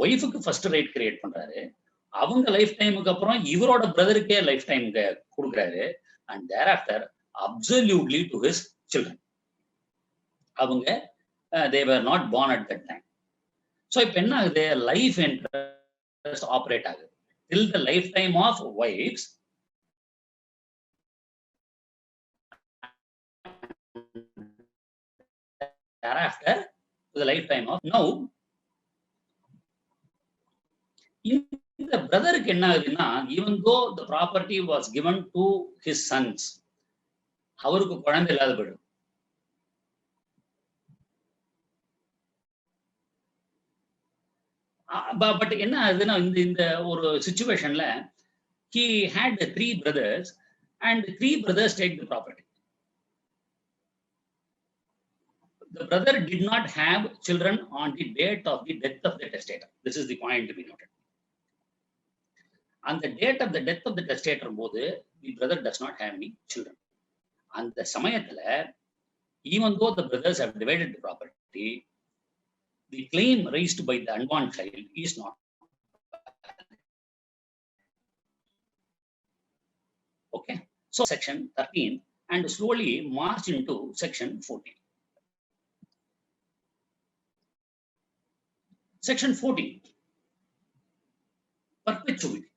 ஒய்ஃபுக்கு ஃபர்ஸ்ட் ரைட் கிரியேட் பண்றாரு. அவங்க லைஃப் டைமுக்கு அப்புறம் இவரோட பிரதருக்கே லைஃப் டைம் கொடுக்குறாரு. And thereafter absolutely to his children. அவங்க they were not born at that time. So இப்ப என்ன ஆகுது? லைஃப் இன்ட்ரெஸ்ட் ஆப்ரேட் ஆகுது till the lifetime of wives. Thereafter to the lifetime of now. இந்த பிரதருக்கு என்ன ஆகுதுன்னா, even though the property was given to his sons, அவருக்கு குழந்தை இல்லாத போயிடும். பட் என்ன ஆகுதுன்னா, இந்த ஒரு சிச்சுவேஷன்ல he had 3 brothers and 3 brothers take the property. The brother did not have children on the date of the death of the testator. This is the point to be noted. On the date of the death of the testator போது the brother does not have any children. அந்த சமயத்துல even though the brothers have divided the property, the claim raised by the unborn child is not. Okay. So section 13 and slowly march into section 14. Section 14, perpetuity.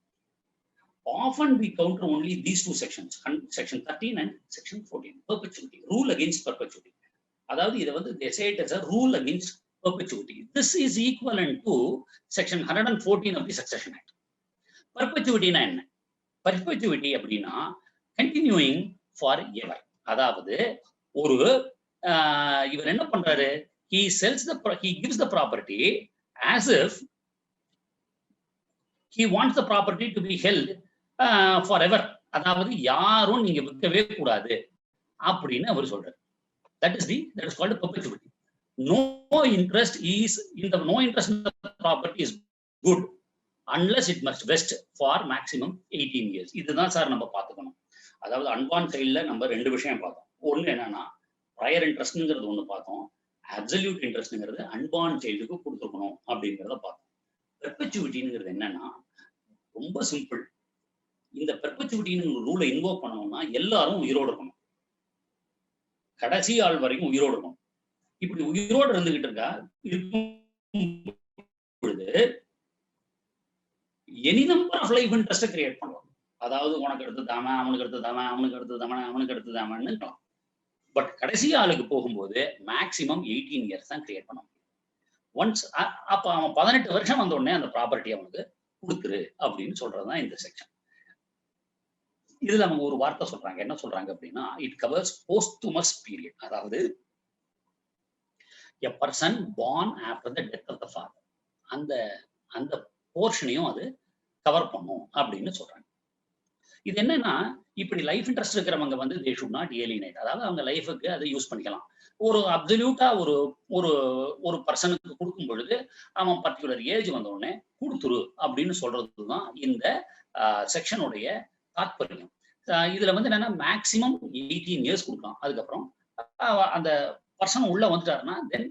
Often we counter only these 2 sections, section 13 and section 14. Perpetuity, rule against perpetuity. அதாவது இதை வந்து they say it as a rule against perpetuity. This is equivalent to section 114 of the Succession Act. Perpetuity na enna? Perpetuity அப்படின்னா continuing forever. அதாவது ஒரு இவர் என்ன பண்றாரு? He gives the property as if he wants the property to be held forever. அதாவது யாரும் நீங்க விற்கவே கூடாது அப்படின்னு அவர் சொல்றாரு. That is called perpetuity. No interest in the property is good unless it must vest for maximum 18 years. இதுதான் sir நம்ம பார்த்துக்கணும். அதாவது அன்பான் சைல்ட்ல நம்ம 2 விஷயம் பார்த்தோம். ஒண்ணு என்னன்னா prior interestங்கிறது ஒண்ணு பார்த்தோம். அப்சல்யூட் இன்ட்ரெஸ்ட்ங்கிறது அன்பான் சைல்டுக்கு கொடுத்துருக்கணும் அப்படிங்கிறத பார்த்தோம். பெர்பெச்சுவிட்டிங்கிறது என்னன்னா ரொம்ப சிம்பிள். இந்த பெர்பெச்சுவிட்டின்னு ரூலை இன்வோக் பண்ணணும்னா எல்லாரும் உயிரோடு இருக்கணும், கடைசி ஆள் வரைக்கும் உயிரோடு இருக்கணும். இப்படி உயிரோடு இருந்துகிட்டு இருக்கும் பொழுது any number of life interest create பண்ணுவோம். அதாவது உனக்கு எடுத்து தாம, அவனுக்கு எடுத்து தாம, அவனுக்கு எடுத்து தாம, அவனுக்கு எடுத்து தாமன்னு. பட் கடைசி ஆளுக்கு போகும்போது மேக்சிமம் 18 இயர்ஸ் தான் கிரியேட் பண்ண முடியும். ஒன்ஸ் அப்ப அவன் 18 வருஷம் வந்த உடனே அந்த ப்ராப்பர்ட்டி அவனுக்கு கொடுத்துரு அப்படின்னு சொல்றதுதான் இந்த செக்ஷன். இதுல அவங்க ஒரு வார்த்தை சொல்றாங்க. என்ன சொல்றாங்க அப்படின்னா, இட் கவர்ஸ் போஸ்துமஸ் பீரியட். அதாவது a person born after the death of the father, அந்த போர்ஷனையும் அது கவர் பண்ணும் அப்படின்னு சொல்றாங்க. இது என்னன்னா, இப்படி லைஃப் இன்ட்ரெஸ்ட் இருக்கிறவங்க வந்து தே ஷுட் நாட் ஏலியனேட். அதாவது அவங்க லைஃப்க்கு அதை யூஸ் பண்ணிக்கலாம். ஒரு அப்சல்யூட்டா ஒரு ஒரு ஒரு பர்சனுக்கு கொடுக்கும் பொழுது அவன் பர்டிகுலர் ஏஜ் வந்த உடனே கொடுத்துரு அப்படின்னு சொல்றதுதான் இந்த செக்ஷனுடைய தாற்பயம். இதுல வந்து என்னன்னா மேக்சிமம் 18 இயர்ஸ் கொடுக்கலாம். அதுக்கப்புறம் அந்த பர்சன் உள்ள வந்துட்டாருன்னா then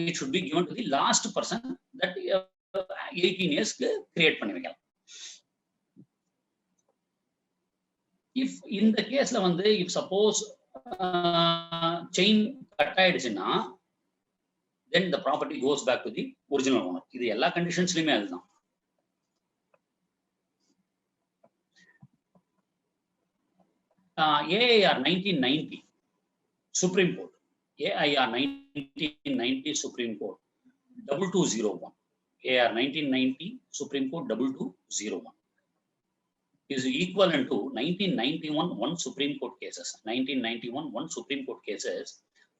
it should be given to the last person that 18 இயர்ஸ்க்கு கிரியேட் பண்ணி வைக்கலாம். இஃப் இந்த கேஸ்ல வந்து இஃப் சப்போஸ் செயின் கட் ஆயிடுச்சுன்னா then the property goes back to the original owner. இது எல்லா கண்டிஷன்ஸ்லயுமே அதுதான். AIR 1990 Supreme Court, AIR 1990 Supreme Court 2201, AIR 1990 Supreme Court 2201 is equivalent to 1991 one Supreme Court cases. 1991 one Supreme Court cases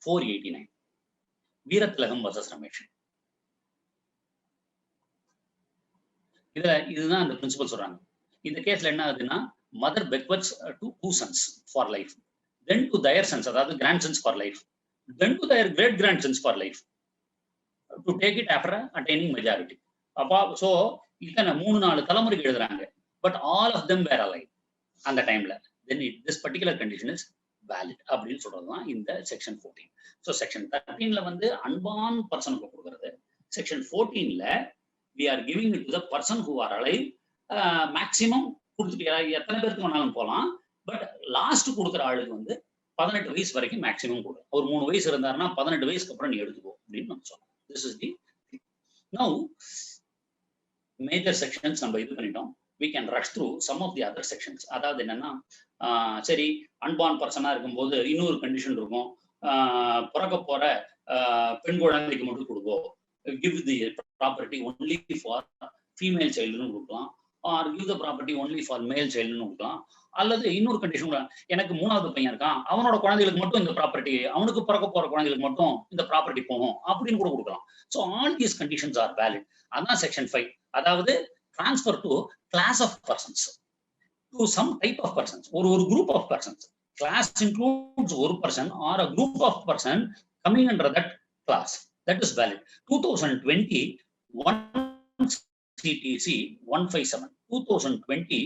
489. வீரத்திலகம் versus Ramesh. இதுதான் அந்த principal சொல்றாங்க. இந்த கேஸ்ல என்ன ஆகுதுன்னா, mother bequeaths to two sons for life, then to their sons, அதாவது grandsons for life, then to their great grandsons for life to take it after attaining majority. அப்பா so இத்தனை 3-4 தலைமுறைக்கு எழுதுறாங்க. But all of them were alive அந்த டைம்ல. Then this particular condition is valid அப்படின்னு சொல்றதுதான் இந்த செக்ஷன் 14. ஸோ செக்ஷன் 13ல வந்து அன்பான் பர்சனுக்கு கொடுக்கறது. செக்ஷன் 14ல we are giving it to the person who are alive. Maximum கொடுத்துட்டு எத்தனை பேருக்கு வேணாலும் போகலாம். பட் லாஸ்ட் கொடுக்குற ஆளுக்கு வந்து 18 வயசு வரைக்கும் மேக்சிமம் கொடுக்கும். ஒரு 3 வயசு இருந்தாருன்னா 18 வயசுக்கு அப்புறம் நீ எடுத்துக்கோ அப்படின்னு நம்ம சொல்லலாம். This is the now major sections நம்ம இது பண்ணிட்டோம். we can rush through some of the other sections. அதாவது என்னன்னா, சரி அன்பான் பர்சனா இருக்கும்போது இன்னொரு கண்டிஷன் இருக்கும். பிறக்க போற பெண் குழந்தைக்கு மட்டும் கொடுக்கும், give the property only for female childன்னு கொடுக்கலாம், or give the property only for male childன்னு கொடுக்கலாம். அல்லது இன்னொரு கண்டிஷன், எனக்கு 3வது பையன் இருக்கான், அவனோட குழந்தைகளுக்கு மட்டும் இந்த ப்ராப்பர்ட்டி, அவனுக்கு பிறக்க போற குழந்தைகளுக்கு மட்டும் இந்த ப்ராப்பர்ட்டி போகும் அப்படின்னு கூட கொடுக்கலாம். So all these conditions are valid. அதான் செக்ஷன் 5. அதாவது transfer to class of persons, to some type of persons, or group of persons. Class includes one person or a group of person coming under that class. That is valid. 2020 1 CTC 157, 2020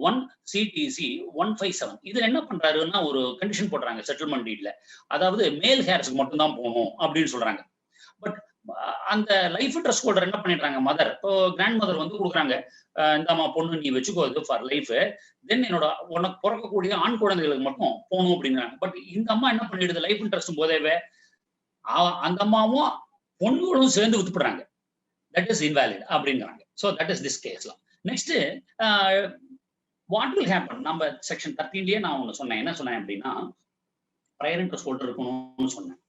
1 CTC 157. இதுல என்ன பண்றாருன்னா ஒரு condition போடுறாங்க settlement டீட்ல. அதாவது மேல் ஹேர்ஸ்க்கு மட்டும் தான் போகணும் அப்படின்னு சொல்றாங்க. பட் அந்த லைஃப் இன்ட்ரெஸ்ட் ஹோல்டர் என்ன பண்ணிடுறாங்க, மதர், இப்போ கிராண்ட் மதர் வந்து கொடுக்குறாங்க, இந்த அம்மா பொண்ணு நீ வச்சுக்கோ இது ஃபார் லைஃப், தென் என்னோட உனக்கு பிறக்கக்கூடிய ஆண் குழந்தைகளுக்கு மட்டும் போகணும் அப்படிங்கிறாங்க. பட் இந்த அம்மா என்ன பண்ணிடுது, லைஃப் இன்ட்ரெஸ்ட் போதேவே அந்த அம்மாவும் பொண்ணுகளும் சேர்ந்து வித்துப்படுறாங்க. தட் இஸ் இன்வாலிட் அப்படிங்கிறாங்க. ஸோ தட் இஸ் திஸ் கேஸ்லாம். நெக்ஸ்ட் வாட் வில் ஹேப்பன், நம்ம செக்ஷன் 13லயே நான் ஒன்று சொன்னேன். என்ன சொன்னேன் அப்படின்னா, ப்ரையர் இன்ட்ரெஸ்ட் ஹோல்டர் இருக்கணும்னு சொன்னேன்.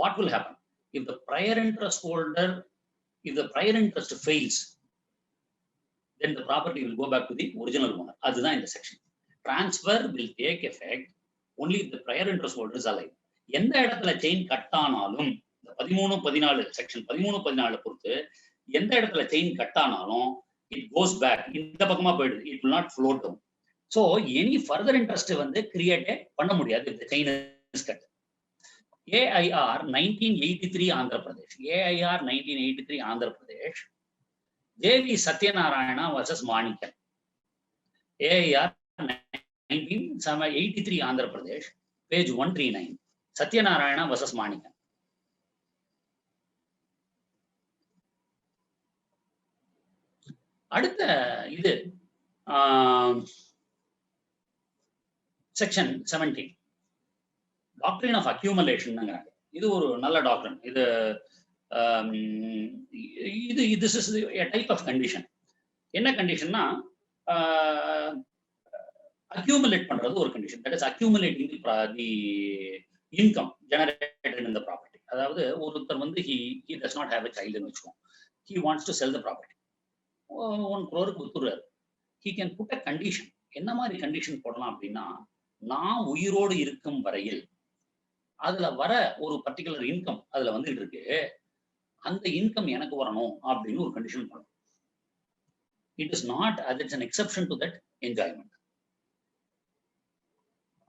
What will happen if the prior interest holder, if the prior interest fails, then the property will go back to the original owner. அதுதான் இந்த section. Transfer will take effect only if the prior interest holder is alive. எந்த இடத்துல chain cut ஆனாலும், 13-14 section 13-14 பொறுத்து எந்த இடத்துல chain cut ஆனாலும் it goes back, இந்த பக்கமா போயிடுது, it will not float down. So any further interest வந்து கிரியேட் பண்ண முடியாது if the chain is cut. AIR 1983 Andhra Pradesh, AIR 1983 Andhra Pradesh, JV Satyanarayana versus Manikam, AIR 1983 Andhra Pradesh, page 139, Satyanarayana versus Manikam. அடுத்த இது section 17, doctrine of accumulation. இது ஒரு நல்ல doctrine. இது this is a type of condition. என்ன கண்டிஷன்னா, accumulate பண்றது ஒரு condition. That is accumulating the income generated in the property. அதாவது ஒருத்தர் வந்து he does not have a child ன்னு வச்சுக்கோம், he wants to sell the property, 1 crore வித்துறாரு. he can put a condition. என்ன மாதிரி கண்டிஷன் போடலாம் அப்படின்னா, நான் உயிரோடு இருக்கும் வரையில் அதுல வர ஒரு பர்டிகுலர் இன்கம் அதுல வந்துட்டு இருக்கு, அந்த இன்கம் எனக்கு வரணும் அப்படின்னு ஒரு கண்டிஷன் பண்ணணும். It is not, it's an exception to that enjoyment.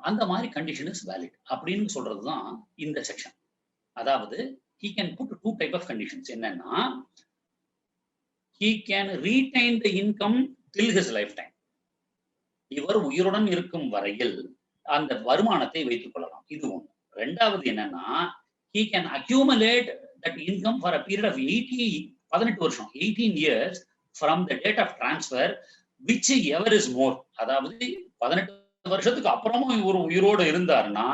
அந்த மாதிரி கண்டிஷன் இஸ் வேலிட் அப்படின்னு சொல்றதுதான் இந்த செக்ஷன். அதாவது he can put two type of conditions. என்னன்னா he can retain the income till his lifetime. இவர் உயிருடன் இருக்கும் வரையில் அந்த வருமானத்தை வைத்துக் கொள்ளலாம். இது ஒண்ணு. ரெண்டாவது என்னன்னா he can accumulate that income for a period of 18 வருஷம் 18 years from the date of transfer whichever is more. அதாவது 18 வருஷத்துக்கு அப்புறமும் இவர் உயிரோடு இருந்தாருன்னா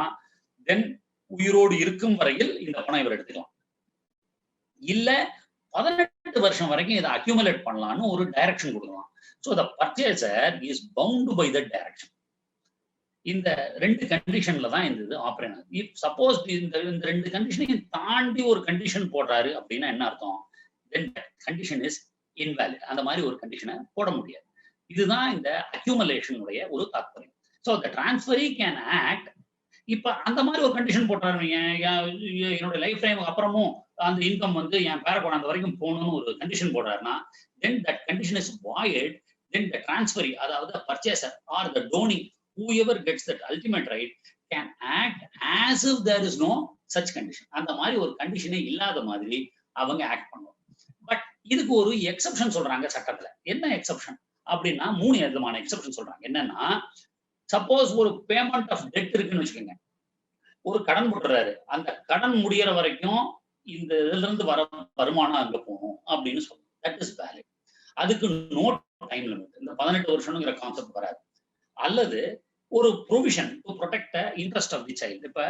தென் உயிரோடு இருக்கும் வரையில் இந்த பணம் இவர் எடுத்துக்கலாம். இல்ல 18 வருஷம் வரைக்கும் இதை அக்யூமுலேட் பண்ணலாம்னு ஒரு டைரக்ஷன் கொடுக்கலாம். So the purchaser is bound by the direction. இந்த ரெண்டு கண்டிஷன்ல தான் இந்த இது ஆப்ரேட் ஆகுது. இப் சப்போஸ் இந்த ரெண்டு கண்டிஷனையும் தாண்டி ஒரு கண்டிஷன் போடுறாரு அப்படின்னா என்ன அர்த்தம்? தென் கண்டிஷன் இஸ் இன்வேலிட். அந்த மாதிரி ஒரு கண்டிஷனை போட முடியாது. இதுதான் இந்த அக்யூமுலேஷனுடைய ஒரு தாற்பயம். So the transferee can act. இப்ப அந்த மாதிரி ஒரு கண்டிஷன் போட்டாரு, என்னோட லைஃப் டைம் அப்புறமும் அந்த இன்கம் வந்து என் பேர குழந்தை வரைக்கும் போகணும்னு ஒரு கண்டிஷன் போடுறாருன்னா then that condition is void. Then the transferee, அதாவது purchaser or the donee, whoever gets that ultimate right can act as if there is no such condition. அந்த மாதிரி ஒரு கண்டிஷனே இல்லாத மாதிரி அவங்க ஆக்ட் பண்ணுவாங்க. பட் இதுக்கு ஒரு எக்ஸப்ஷன் சொல்றாங்க சட்டத்துல. என்ன எக்ஸப்ஷன் அப்படின்னா 3 விதமான எக்ஸப்ஷன் சொல்றாங்க. என்னன்னா சப்போஸ் ஒரு பேமெண்ட் ஆஃப் டெட் இருக்குன்னு வச்சுக்கோங்க, ஒரு கடன் போட்டுறாரு, அந்த கடன் முடியற வரைக்கும் இந்த இதுல இருந்து வர வருமானம் அங்க போகணும் அப்படின்னு சொல்லுவோம். That is valid. அதுக்கு நோ டைம் லிமிட். இந்த 18 வருஷம்ங்கிற கான்செப்ட் வராது. அல்லது ஒரு provision to protect interest of the child. இப்ப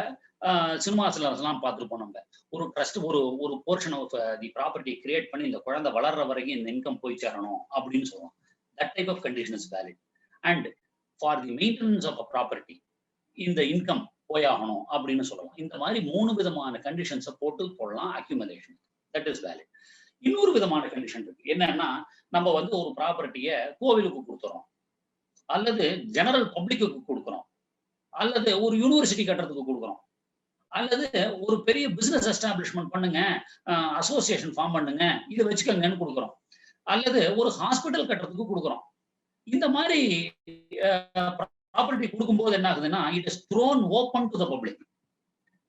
சினிமாஸ்ல எல்லாம் பார்த்துருப்போம் நம்ம, ஒரு ட்ரஸ்ட் ஒரு portion of the property create பண்ணி இந்த குழந்தை வளர்ற வரைக்கும் இந்த இன்கம் போய் சேரணும் அப்படின்னு சொல்லுவோம். That type of condition is valid. And for the maintenance of a property இந்த இன்கம் போயாகணும் அப்படின்னு சொல்லலாம். இந்த மாதிரி 3 விதமான கண்டிஷன்ஸை போட்டு போடலாம் அக்யூமுலேஷன். That is valid. இன்னொரு விதமான கண்டிஷன் இருக்கு. என்னன்னா நம்ம வந்து ஒரு ப்ராப்பர்ட்டியை கோவிலுக்கு கொடுத்துறோம், அல்லது ஜெனரல் பப்ளிக்கு கொடுக்குறோம், அல்லது ஒரு யூனிவர்சிட்டி கட்டுறதுக்கு கொடுக்குறோம், அல்லது ஒரு பெரிய பிசினஸ் எஸ்டாப்ளிஷ்மெண்ட் பண்ணுங்க, அசோசியேஷன் ஃபார்ம் பண்ணுங்க, இதை வச்சுக்கோங்கன்னு கொடுக்குறோம், அல்லது ஒரு ஹாஸ்பிட்டல் கட்டுறதுக்கு கொடுக்குறோம். இந்த மாதிரி ப்ராப்பர்ட்டி கொடுக்கும்போது என்ன ஆகுதுன்னா it is thrown open to the public.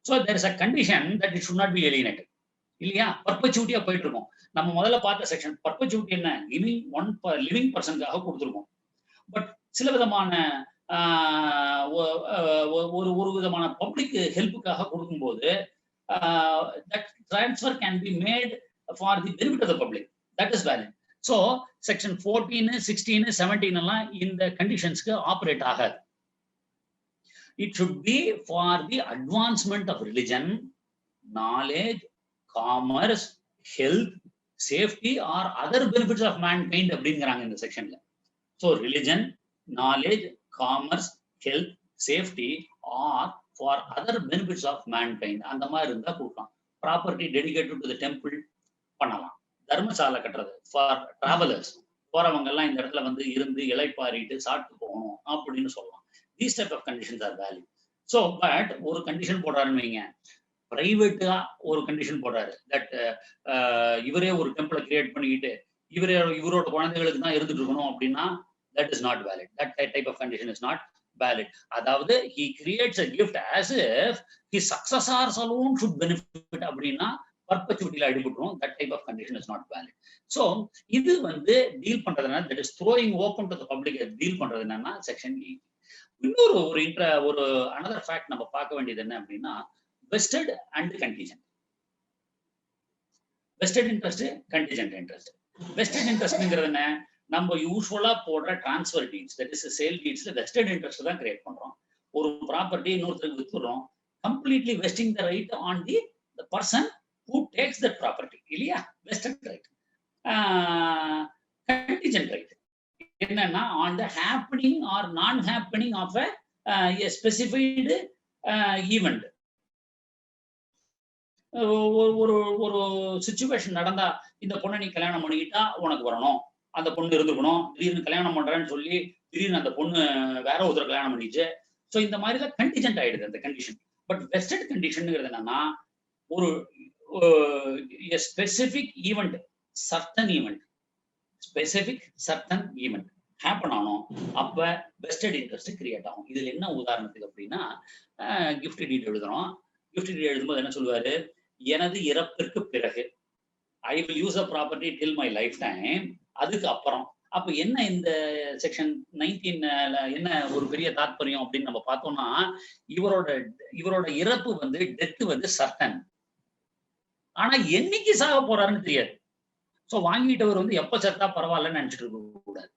So there is a condition that it should not be alienated. இல்லையா? பர்பச்சுவிட்டியா போயிட்டு இருக்கோம். நம்ம முதல்ல பார்த்த செக்ஷன் பர்பச்சுவிட்டி என்ன, லிவிங் பர்சனுக்காக கொடுத்துருக்கோம். பட் சில விதமான ஒரு விதமான பப்ளிக் ஹெல்ப்புக்காக கொடுக்கும்போது that transfer can be made for the benefit of the public. That is valid. So section 14, 16, 17 எல்லாம் இந்த கண்டிஷன்ஸ்க்கு ஆப்ரேட் ஆகாது. It should be for the advancement of religion, knowledge, commerce, health, safety or other benefits of mankind அப்படிங்கிறாங்க இந்த செக்ஷன்ல. So religion, knowledge, commerce, health, safety or for other benefits of mankind அந்த மாதிரி இருந்தா கொடுக்கலாம். Property dedicated to the temple பண்ணலாம். தர்மசாலை கட்டுறது for travellers, போறவங்க எல்லாம் இந்த இடத்துல வந்து இருந்து இலைப்பாரிட்டு சாப்பிட்டு போகணும் அப்படின்னு சொல்லலாம். These type of conditions are valid. So but ஒரு கண்டிஷன் போடுறாருன்னு வைங்க, பிரைவேட்டா ஒரு கண்டிஷன் போடுறாரு, தட் இவரே ஒரு டெம்பிளை கிரியேட் பண்ணிக்கிட்டு இவரோட குழந்தைகளுக்கு தான் இருந்துட்டு இருக்கணும் அப்படின்னா that is not valid. That type of condition is not valid. அதாவது he creates a gift as if his successors alone should benefit அப்படின்னா பர்பச்சுவிட்டியில அடிபட்டுரும். That type of condition is not valid. So இது வந்து டீல் பண்றதுனா that is throwing open to the public deal பண்றது என்னன்னா section 8. இன்னொரு ஒரு another fact நம்ம பார்க்க வேண்டியது என்ன அப்படின்னா vested and contingent. vested interest, contingent interest. vested interestங்கிறது என்ன, நம்ம யூஸ்வலா போடுற transfer deeds, that is sale டீட்ஸ்ல வெஸ்டட் இன்ட்ரெஸ்ட் தான் கிரியேட் பண்றோம். ஒரு ப்ராப்பர்ட்டி இன்னொருத்தருக்கு வித்துறோம், completely vesting the right on the person who takes that property. இல்லையா? Vested right. கண்டிஜென்ட் ரைட் என்னன்னா on the happening or non happening of a specified event. ஒரு situation நடந்தா, இந்த பொண்ணை நீ கல்யாணம் பண்ணிக்கிட்டா உனக்கு வரணும், அந்த பொண்ணு இருந்துக்கணும், திடீர்னு கல்யாணம் பண்றேன்னு சொல்லி திடீர்னு அந்த பொண்ணு வேற ஒருத்தர் கல்யாணம் பண்ணிச்சு. ஸோ இந்த மாதிரி தான் கண்டிஜென்ட் ஆயிடுது அந்த கண்டிஷன். பட் வெஸ்டட் கண்டிஷன்ங்கிறது என்னன்னா ஒரு specific event, certain event, specific certain event. Happen ஆனோம், அப்ப வெஸ்டட் இன்ட்ரெஸ்ட் கிரியேட் ஆகும். இதுல என்ன உதாரணத்துக்கு அப்படின்னா, கிஃப்ட் டீட் எழுதுறோம். கிஃப்ட் டீட் எழுதும்போது என்ன சொல்லுவாரு, எனது இறப்பிற்கு பிறகு I will use a property till my life time, அதுக்கு அப்புறம். அப்ப என்ன இந்த செக்ஷன் 19 என்ன ஒரு பெரிய தாத்பரியம் அப்படின்னு நம்ம பார்த்தோம்னா, இவரோட இவரோட இறப்பு வந்து டெத் வந்து சர்டன். ஆனா என்னைக்கு சாக போறாருன்னு தெரியாது. சோ வாங்கிட்டவர் வந்து எப்ப செத்தா பரவாயில்லன்னு நினைச்சிட்டு இருக்க கூடாது.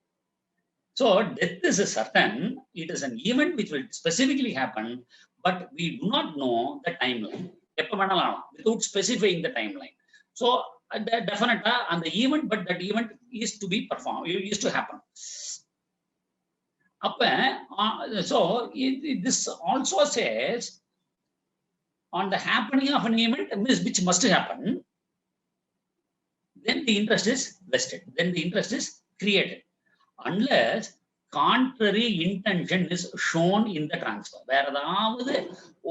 So death is a certain, it is an event which will specifically happen, but we do not know the timeline. எப்ப வேணாலும் ஆகலாம், without specifying the timeline. So definitely and the event, but that event is to be performed, is to happen. அப்ப so this also says on the happening of an event which must happen, then the interest is vested, then the interest is created, unless contrary intention is shown in the transfer. வேற ஏதாவது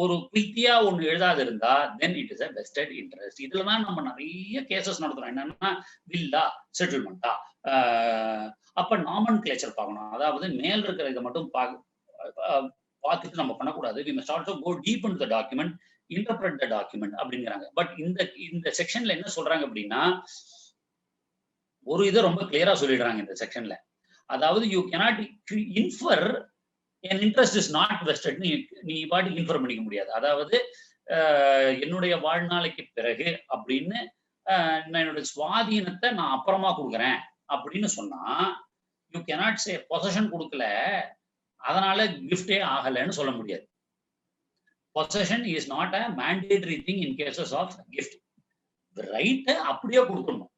ஒரு குயித்தியா ஒண்ணு எழுதாது இருந்தா then it is a vested interest. இதுல தான் நம்ம நிறைய cases நடத்துறோம். என்னன்னா வில்லா செட்டில்மெண்டா, அப்ப நாமன் கிளேச்சர் பார்க்கணும். அதாவது மேல் இருக்கிற இதை மட்டும் பார்த்துட்டு நம்ம பண்ணக்கூடாது. we must also go deep into the document, interpret the document அப்படிங்கிறாங்க. பட் இந்த செக்ஷன்ல என்ன சொல்றாங்க அப்படின்னா, ஒரு இதை ரொம்ப கிளியரா சொல்லிடுறாங்க இந்த செக்ஷன்ல. அதாவது you cannot infer N interest is not vested, நீ பாட்டு இன்ஃபர் பண்ணிக்க முடியாது. அதாவது என்னுடைய வாழ்நாளைக்கு பிறகு அப்படின்னு என்னுடைய சுவாதீனத்தை நான் அப்புறமா கொடுக்குறேன் அப்படின்னு சொன்னா, யூ கேனாட் சே பொசஷன் கொடுக்கல அதனால கிஃப்டே ஆகலைன்னு சொல்ல முடியாது. Possession is not a mandatory thing in cases of gift. ரைட்டை அப்படியே கொடுக்கணும்,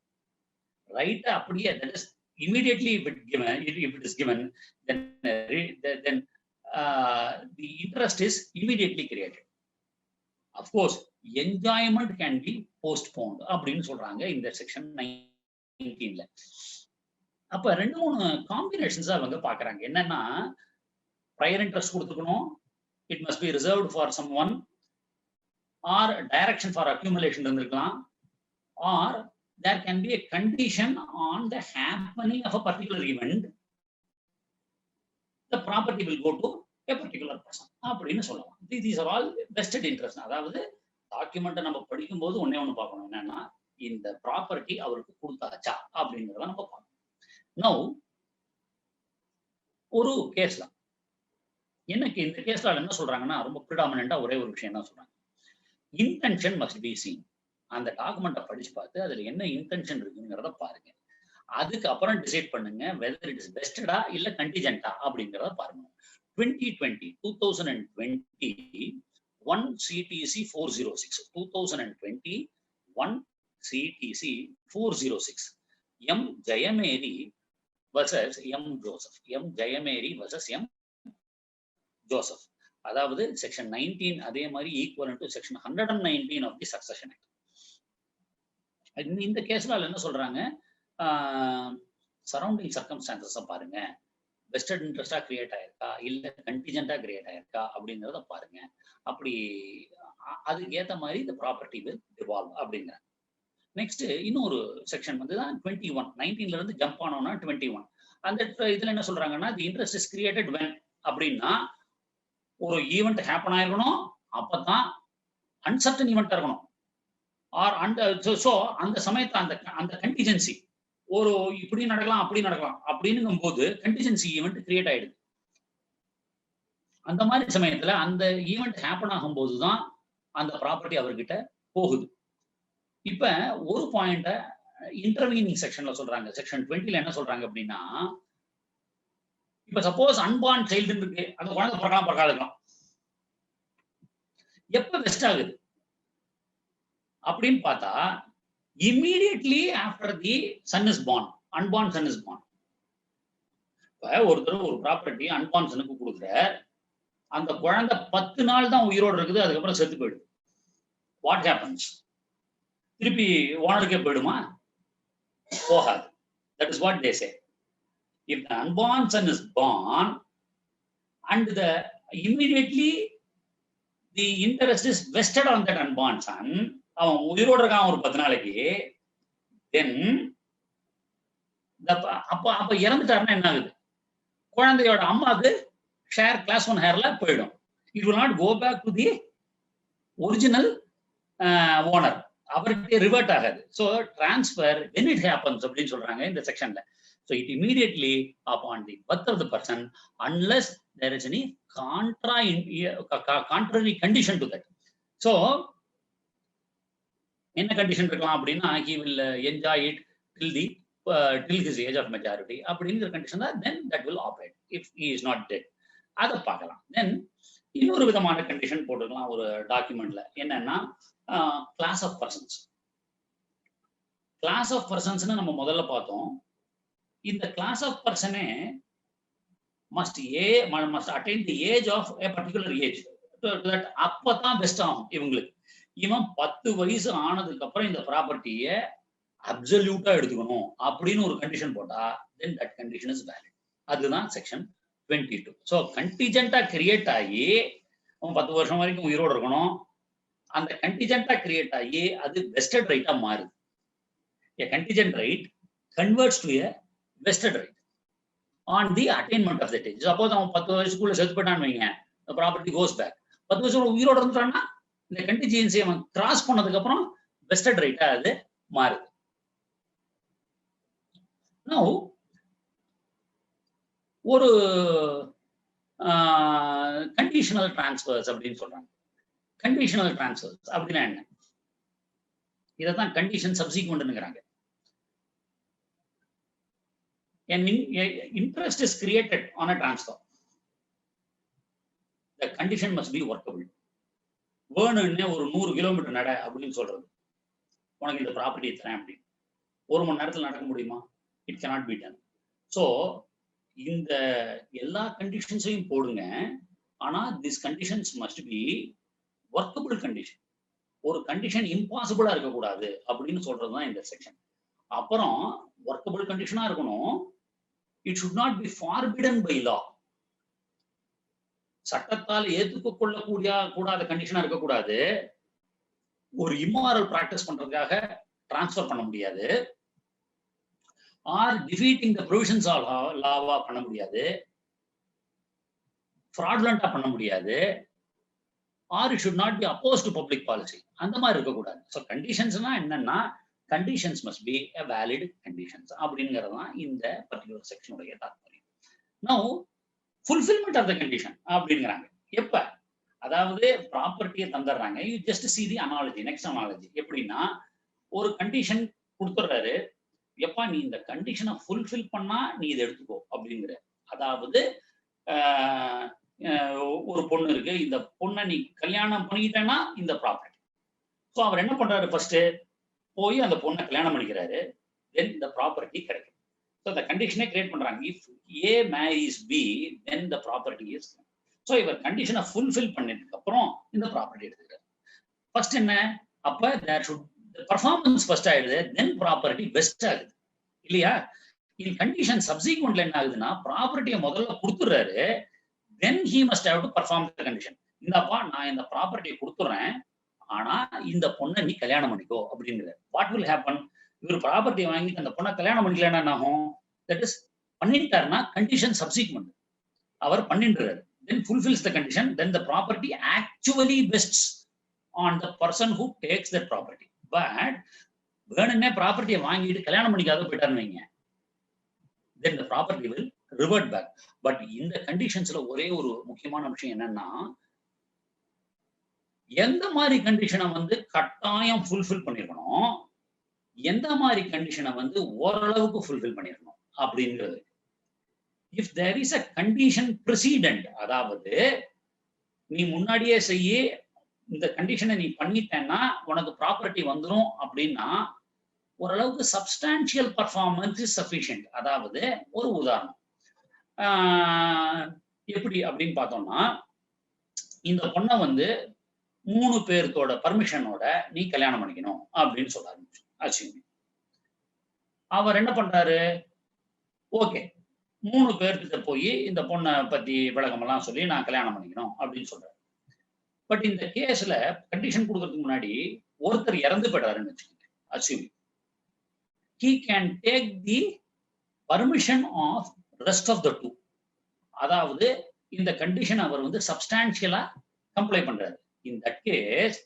ரைட்டை அப்படியே, that is immediately if it is given, then the interest is immediately created. Of course enjoyment can be postponed அப்படின்னு சொல்றாங்க இந்த செக்ஷன் 19ல. அப்ப ரெண்டு மூணு காம்பினேஷன்ஸ் அவங்க பாக்குறாங்க. என்னன்னா, prior interest கொடுத்துக்கணும், it must be reserved for someone, or direction for accumulation இருந்திருக்கலாம், or there can be a condition on the happening of a particular event, the property will go to a particular person அப்படின்னு சொல்லலாம். These are all vested interest. அதாவது டாக்குமெண்ட்டை நம்ம படிக்கும் போது ஒன்னே ஒண்ணு பார்க்கணும், என்னன்னா இந்த ப்ராப்பர்ட்டி அவருக்கு கொடுத்தாச்சா அப்படிங்கிறத நம்ம பார்க்கணும். நௌ ஒரு கேஸ்ல எனக்கு இந்த கேஸ்ல என்ன சொல்றாங்கன்னா, ரொம்ப ப்ரிடாமினண்டா ஒரே ஒரு விஷயம் தான் சொல்றாங்க, இன்டென்ஷன் மஸ்ட் பி சீன். அந்த டாக்குமெண்ட்டை படிச்சு பார்த்து அதுல என்ன இன்டென்ஷன் இருக்குங்கிறத பாருங்க. அதுக்கப்புறம் டிசைட் பண்ணுங்க வெதர் இட் இஸ் வெஸ்டடா இல்ல கண்டிஜென்டா அப்படிங்கிறத பாருங்க. 2020 1 CTC 406, 2020 1 CTC 406, M Jayameri versus M Joseph, M Jayameri versus M Joseph. அதாவது செக்ஷன் 19 அதே மாதிரி equal to section 119 of the succession act. இந்த கேஸ்ல என்ன சொல்றாங்க, சரௌண்டிங் சர்க்கம்ஸ்டான்சஸ் பாருங்க, வெஸ்டட் இன்ட்ரெஸ்டா கிரியேட் ஆயிருக்கா இல்ல கண்டிஜென்டா கிரியேட் ஆயிருக்கா அப்படிங்கிறத பாருங்க. அப்படி அதுக்கு ஏத்த மாதிரி இந்த ப்ராப்பர்ட்டி வில் டிவால்வ் அப்படிங்கிறாங்க. நெக்ஸ்ட் இன்னொரு செக்ஷன் வந்து தான் 21, 19ல இருந்து ஜம்ப் ஆனோம்னா 21. அந்த இதுல என்ன சொல்றாங்கன்னா, the interest is created when அப்படின்னா, ஒரு ஈவெண்ட் ஹேப்பன் ஆயிருக்கணும், அப்பதான் அன்சர்டன் ஈவெண்டா இருக்கணும். ஆர் அந்த சமயத்தை அந்த கண்டிஜென்சி ஒரு இப்படி நடக்கலாம் அப்படி நடக்கலாம் அப்படின்னும் போது கண்டிஜென்சி ஈவெண்ட் கிரியேட் ஆயிடுது. அந்த மாதிரி சமயத்துல அந்த ஈவெண்ட் ஹேப்பன் ஆகும் போதுதான் அந்த ப்ராப்பர்ட்டி அவர்கிட்ட போகுது. இப்ப ஒரு பாயிண்ட இன்டர்வீனிங் செக்ஷன்ல சொல்றாங்க. செக்ஷன் 20ல என்ன சொல்றாங்க அப்படின்னா, இப்ப சப்போஸ் அன்பார்ன் சைல்டு இருக்கு, அந்த குழந்தை பிறக்கலாம், எப்ப வெஸ்ட் ஆகுது அப்படின்னு பார்த்தா, immediately after the son is born, unborn son is born. ஒருத்தர் ஒரு ப்ராப்பர்ட்டி அன்பார்ன் சனுக்கு கொடுக்குற, அந்த குழந்தை 10 நாள் தான் உயிரோடு இருக்குது, அதுக்கப்புறம் செத்து போயிடுது. What happens? திருப்பி ஓனருக்கே போயிடுமா? போகாது. That is what they say. If the unborn son is born and immediately the interest is vested on that unborn son, அவன் உயிரோடு இருக்கான் ஒரு 10 நாளைக்கு, தென் அப்ப இறந்துட்டாருன்னா என்ன ஆகுது? குழந்தையோட அம்மாவுக்கு ஷேர் கிளாஸ் 1 ஹேர்ல போயிடும். It will not go back to the original owner, அவருக்கு ரிவர்ட் ஆகாது. So transfer when it happens அப்படின்னு சொல்றாங்க இந்த செக்ஷன்ல. So it immediately upon the birth of the person unless there is any contrary condition to that. So என்ன condition இருக்கலாம் அப்படின்னா he will enjoy it till his age of majority அப்படிங்கிற condition தான் then that will operate if he is not dead. அதை பார்க்கலாம். தென் இன்னொரு விதமான condition போட்டுக்கலாம் ஒரு டாக்குமெண்ட்ல. என்னன்னா class of persons. Class of பர்சன்ஸ்னு நம்ம முதல்ல பார்த்தோம். இந்த கிளாஸ் ஆஃப் பர்சனே must attain the age of a particular age. அப்பதான் பெஸ்ட் ஆகும் இவங்களுக்கு. இவன் 10 வயசு ஆனதுக்கு அப்புறம் இந்த ப்ராப்பர்ட்டியை அப்சல்யூட்டா எடுத்துக்கணும் அப்படின்னு ஒரு கண்டிஷன் போட்டா then that condition is valid. அதுதான் செக்ஷன் 22. ஸோ கண்டிஜென்டா கிரியேட் ஆகி 10 வருஷம் வரைக்கும் உயிரோடு இருக்கணும். அந்த கண்டிஜென்டா கிரியேட் ஆகி அது வெஸ்டட் ரைட்டா மாறுது. A contingent right converts to a vested right on the attainment of that age. Suppose அவன் 10 வயசுக்குள்ள செத்து போயிட்டான்னு வைங்க, the property goes back. 10 வருஷம் உயிரோட இருந்துட்டான்னா இந்த கண்டிஜென்சி அவன் கிராஸ் பண்ணதுக்கு அப்புறம் வெஸ்டட் ரைட்டா அது மாறுது. Now ஒரு கண்டிஷனல் டிரான்ஸ்ஃபர்ஸ் அப்படின்னு சொல்றாங்க. கண்டிஷனல் டிரான்ஸ்ஃபர்ஸ் அப்படின்னா என்ன? இதைத்தான் condition சப்சிக்வெண்ட்ங்கிறாங்க. An interest is created on a transfer. The condition must be workable. வேணும்னே ஒரு 100 கிலோமீட்டர் நட அப்படின்னு சொல்றது, உனக்கு இந்த ப்ராப்பர்ட்டி தரேன் அப்படின்னு 1 மணி நேரத்தில் நடக்க முடியுமா? It cannot be done. So இந்த எல்லா கண்டிஷன்ஸையும் போடுங்க. ஆனா this conditions must B workable condition. ஒரு கண்டிஷன் இம்பாசிபிளா இருக்கக்கூடாது அப்படின்னு சொல்றதுதான் இந்த செக்ஷன். அப்புறம் ஒர்க்கபிள் கண்டிஷனா இருக்கணும். It should not be forbidden by law. சட்டத்தால் ஏற்றுக்கொள்ளக்கூடிய கூடாத கண்டிஷனா இருக்கக்கூடாது. ஒரு இம்மாரல் பிராக்டிஸ் பண்றதுக்காக டிரான்ஸ்பர் பண்ண முடியாது. Or defeating the provisions of லாவா பண்ண முடியாது. ஃப்ராட்லண்டா பண்ண முடியாது. Or it should not be opposed to public policy. அந்த மாதிரி இருக்கக்கூடாது. ஸோ கண்டிஷன்ஸ்னா என்னன்னா conditions must be a valid conditions அப்படிங்கிறது தான் இந்த பர்டிகுலர் செக்ஷனுடைய தாற்பயம். Now fulfilment of the condition அப்படிங்கிறாங்க. எப்ப? அதாவது ப்ராப்பர்ட்டியை தந்துடுறாங்க. You just see the analogy, next analogy. எப்படின்னா ஒரு கண்டிஷன் கொடுத்துட்றாரு, எப்பா நீ இந்த கண்டிஷனை ஃபுல்ஃபில் பண்ணா நீ இதை எடுத்துக்கோ அப்படிங்கிற. அதாவது ஒரு பொண்ணு இருக்கு, இந்த பொண்ணை நீ கல்யாணம் பண்ணிக்கிட்டேன்னா இந்த ப்ராப்பர்ட்டி. ஸோ அவர் என்ன பண்றாரு, ஃபர்ஸ்ட் போய் அந்த பொண்ணை கல்யாணம் பண்ணிக்கிறாரு, தென் இந்த ப்ராப்பர்ட்டி கிடைக்கும். ஸோ இந்த கண்டிஷனே கிரியேட் பண்றாங்க. If A marries B then the property is. So இவர் கண்டிஷனை ஃபுல்ஃபில் பண்ணதுக்கு அப்புறம் இந்த ப்ராப்பர்ட்டி எடுத்துக்கிறார். ஃபர்ஸ்ட் என்ன, அப்ப தேர் ஷுட் பர்ஃபார்மன்ஸ் ஃபர்ஸ்ட் ஆயிடுது, தென் ப்ராப்பர்ட்டி பெஸ்ட் ஆகுது இல்லையா? இந்த கண்டிஷன் சப்சிக்வெண்ட்ல என்ன ஆகுதுன்னா ப்ராப்பர்ட்டியை முதல்ல கொடுத்துடுறாரு, then he must have to perform the condition. இந்தப்பா நான் இந்த ப்ராப்பர்ட்டியை கொடுத்துட்றேன், ஆனா இந்த பொண்ணை நீ கல்யாணம் பண்ணிக்கோ அப்படிங்கிறார். What will happen? இவர் ப்ராப்பர்ட்டி வாங்கிட்டு அந்த பொண்ணை கல்யாணம் பண்ணிக்கலன்னா என்ன ஆகும்? தட் இஸ் பண்ணிட்டாருன்னா கண்டிஷன் சப்சிக்வெண்ட் அவர் பண்ணிடுறாரு, then fulfils the condition, then the property actually vests on the person who takes that property. But வேணும்னே ப்ராப்பர்ட்டியை வாங்கிட்டு கல்யாணம் பண்ணிக்காத போயிட்டாருன்னு வைங்க, then the property will revert back. But இந்த கண்டிஷன்ஸ்ல ஒரே ஒரு முக்கியமான விஷயம் என்னன்னா, எந்த மாதிரி கண்டிஷனை வந்து கட்டாயம் ஃபுல்ஃபில் பண்ணிருக்கணும், எந்த மாதிரி கண்டிஷனை வந்து ஓரளவுக்கு ஃபுல்ஃபில் பண்ணிருக்கணும் அப்படிங்கிறது. If there is a condition precedent, அதாவது நீ முன்னாடியே செய்ய இந்த கண்டிஷனை நீ பண்ணிட்டேன்னா உனக்கு ப்ராப்பர்ட்டி வந்துடும் அப்படின்னா ஓரளவுக்கு சப்ஸ்டான்சியல் பர்ஃபார்மன்ஸ் இஸ் சஃபிஷியன்ட். அதாவது ஒரு உதாரணம் எப்படி அப்படின்னு பார்த்தோம்னா, இந்த பொண்ணை வந்து 3 பேர்த்தோட பர்மிஷனோட நீ கல்யாணம் பண்ணிக்கணும் அப்படின்னு சொல்ல ஆரம்பிச்சு ஆச்சுங்க. அவர் என்ன பண்றாரு, ஓகே 3 பேர்கிட்ட போய் இந்த பொண்ணை பத்தி விளக்கமெல்லாம் சொல்லி நான் கல்யாணம் பண்ணிக்கணும் அப்படின்னு சொல்றாரு. பட் இந்த கேஸ்ல கண்டிஷன் கொடுக்கறதுக்கு முன்னாடி ஒருத்தர் இறந்து போயிட்டாருன்னு வச்சுக்கோங்க, assume. He can take the permission of rest of the 2. அதாவது இந்த கண்டிஷன் அவர் வந்து சப்ஸ்டான்ஷியலா கம்ப்ளை பண்றாரு. In that case,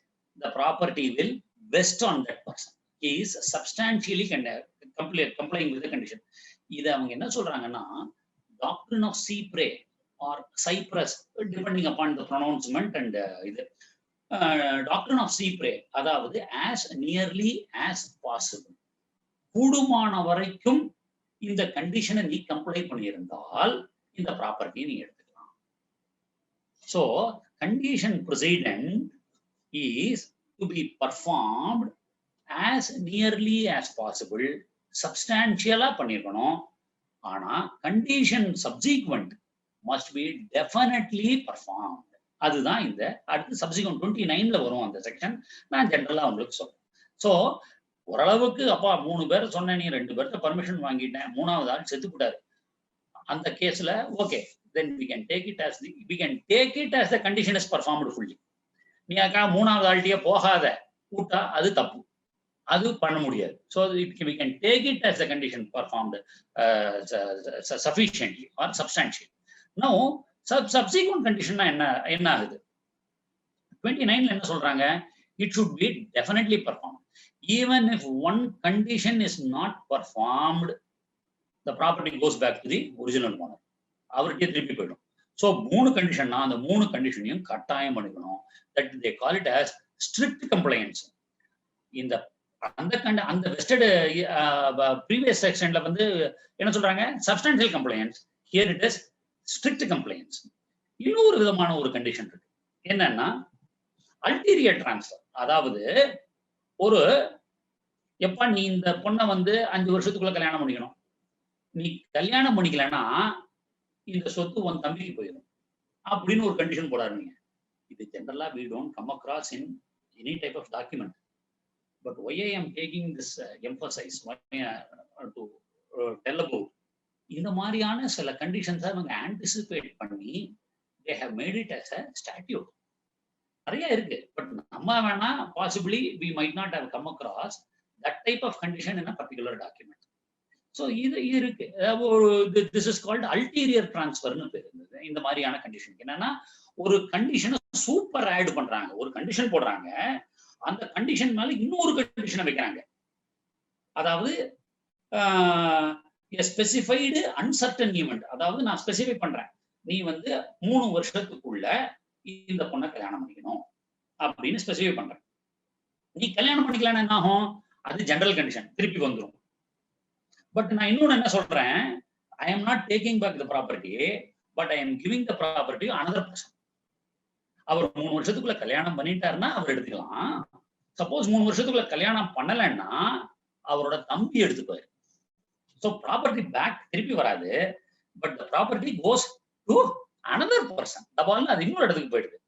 the property will vest on that person. He is substantially complying with the condition. இதை அவங்க என்ன சொல்றாங்கன்னா, doctrine of Cypre or Cyprus, depending upon the pronouncement and இது doctrine of Cypre, அதாவது as nearly as possible, கூடுமான வரைக்கும் இந்த கண்டிஷனை நீ கம்ப்ளை பண்ணியிருந்தால் இந்த ப்ராப்பர்ட்டியை நீ எடுத்துக்கலாம். So condition precedent is to be performed as nearly as possible, சப்ஸ்டான்ஷியலா பண்ணிருக்கணும். ஆனா condition subsequent must be definitely performed. அதுதான் இந்த அடுத்து சப்சிக்வெண்ட் 29ல வரும் அந்த செக்ஷன். நான் ஜெனரலா உங்களுக்கு சொல்றேன். ஸோ ஓரளவுக்கு அப்பா 3 பேர் சொன்ன, நீ 2 பேர்த்த பர்மிஷன் வாங்கிட்டேன், 3வது ஆள் செத்து போட்டாரு, அந்த கேஸ்ல okay, then we can take it as the condition is performed fully. நீ அக்கா 3வது ஆள்கிட்டயே போகாத கூட்டா அது தப்பு, அது பண்ண முடியாது. So we can take it as the condition performed sufficiently or substantially. Now subsequent condition என்ன ஆகுது? 29ல என்ன சொல்றாங்க? It should be definitely performed. Even if one condition is not performed, the property goes back to the original owner. அவர்கிட்ட திருப்பி போயிடும். So 3 கண்டிஷன்னா அந்த 3 கண்டிஷனையும் கட்டாயம் பண்ணிக்கணும். That they call it as strict compliance. இந்த அந்த வெஸ்டட் ப்ரீவியஸ் செக்ஷன்ல வந்து என்ன சொல்றாங்க? Substantial compliance. Here it is strict compliance. இன்னொரு விதமான ஒரு கண்டிஷன் இருக்கு. என்னன்னா அல்டீரியர் டிரான்ஸ்ஃபர். அதாவது ஒரு எப்ப நீ இந்த பொண்ணை வந்து 5 வருஷத்துக்குள்ள கல்யாணம் பண்ணிக்கணும், நீ கல்யாணம் பண்ணிக்கலன்னா இந்த சொத்து உன் தம்பிக்கு போயிடும் அப்படின்னு ஒரு கண்டிஷன் போடாருங்க. இது ஜெனரலா we don't come across in any type of document. But why I am taking this emphasis to tell about, இந்த மாதிரியான சில கண்டிஷன்ஸை அவங்க ஆன்டிசிபேட் பண்ணி they have made it as a statute. நிறைய இருக்கு. பட் நம்ம வேணா possibly we might not have come across that type of condition in a particular document. So இது இருக்கு. this is called ulterior transfer னு பேரு. இந்த மாதிரியான கண்டிஷன் என்னன்னா, ஒரு கண்டிஷனை சூப்பர் ஆட் பண்றாங்க. ஒரு கண்டிஷன் போடுறாங்க, அந்த கண்டிஷன் மேல இன்னொரு கண்டிஷனை வைக்கிறாங்க. அதாவது ஸ்பெசிஃபைடு அன்சர்டன் ஈவெண்ட். அதாவது நான் ஸ்பெசிஃபை பண்றேன், நீ வந்து 3 வருஷத்துக்குள்ள இந்த பொண்ணை கல்யாணம் பண்ணிக்கணும் அப்படின்னு ஸ்பெசிஃபை பண்றேன். நீ கல்யாணம் பண்ணிக்கலாம் என்ன ஆகும்? அது ஜெனரல் கண்டிஷன், திருப்பி வந்துடும். பட் நான் இன்னொன்னு என்ன சொல்றேன், I am not taking back the property, but I am giving the property another person. அவர் 3 வருஷத்துக்குள்ள கல்யாணம் பண்ணிட்டாருன்னா அவர் எடுத்துக்கலாம். சப்போஸ் 3 வருஷத்துக்குள்ள கல்யாணம் பண்ணலைன்னா அவரோட தம்பி எடுத்துக்குவாரு. ஸோ ப்ராப்பர்ட்டி பேக் திருப்பி வராது, but the property goes to another person. தபால்னு அது இன்னொரு இடத்துக்கு போயிடுது.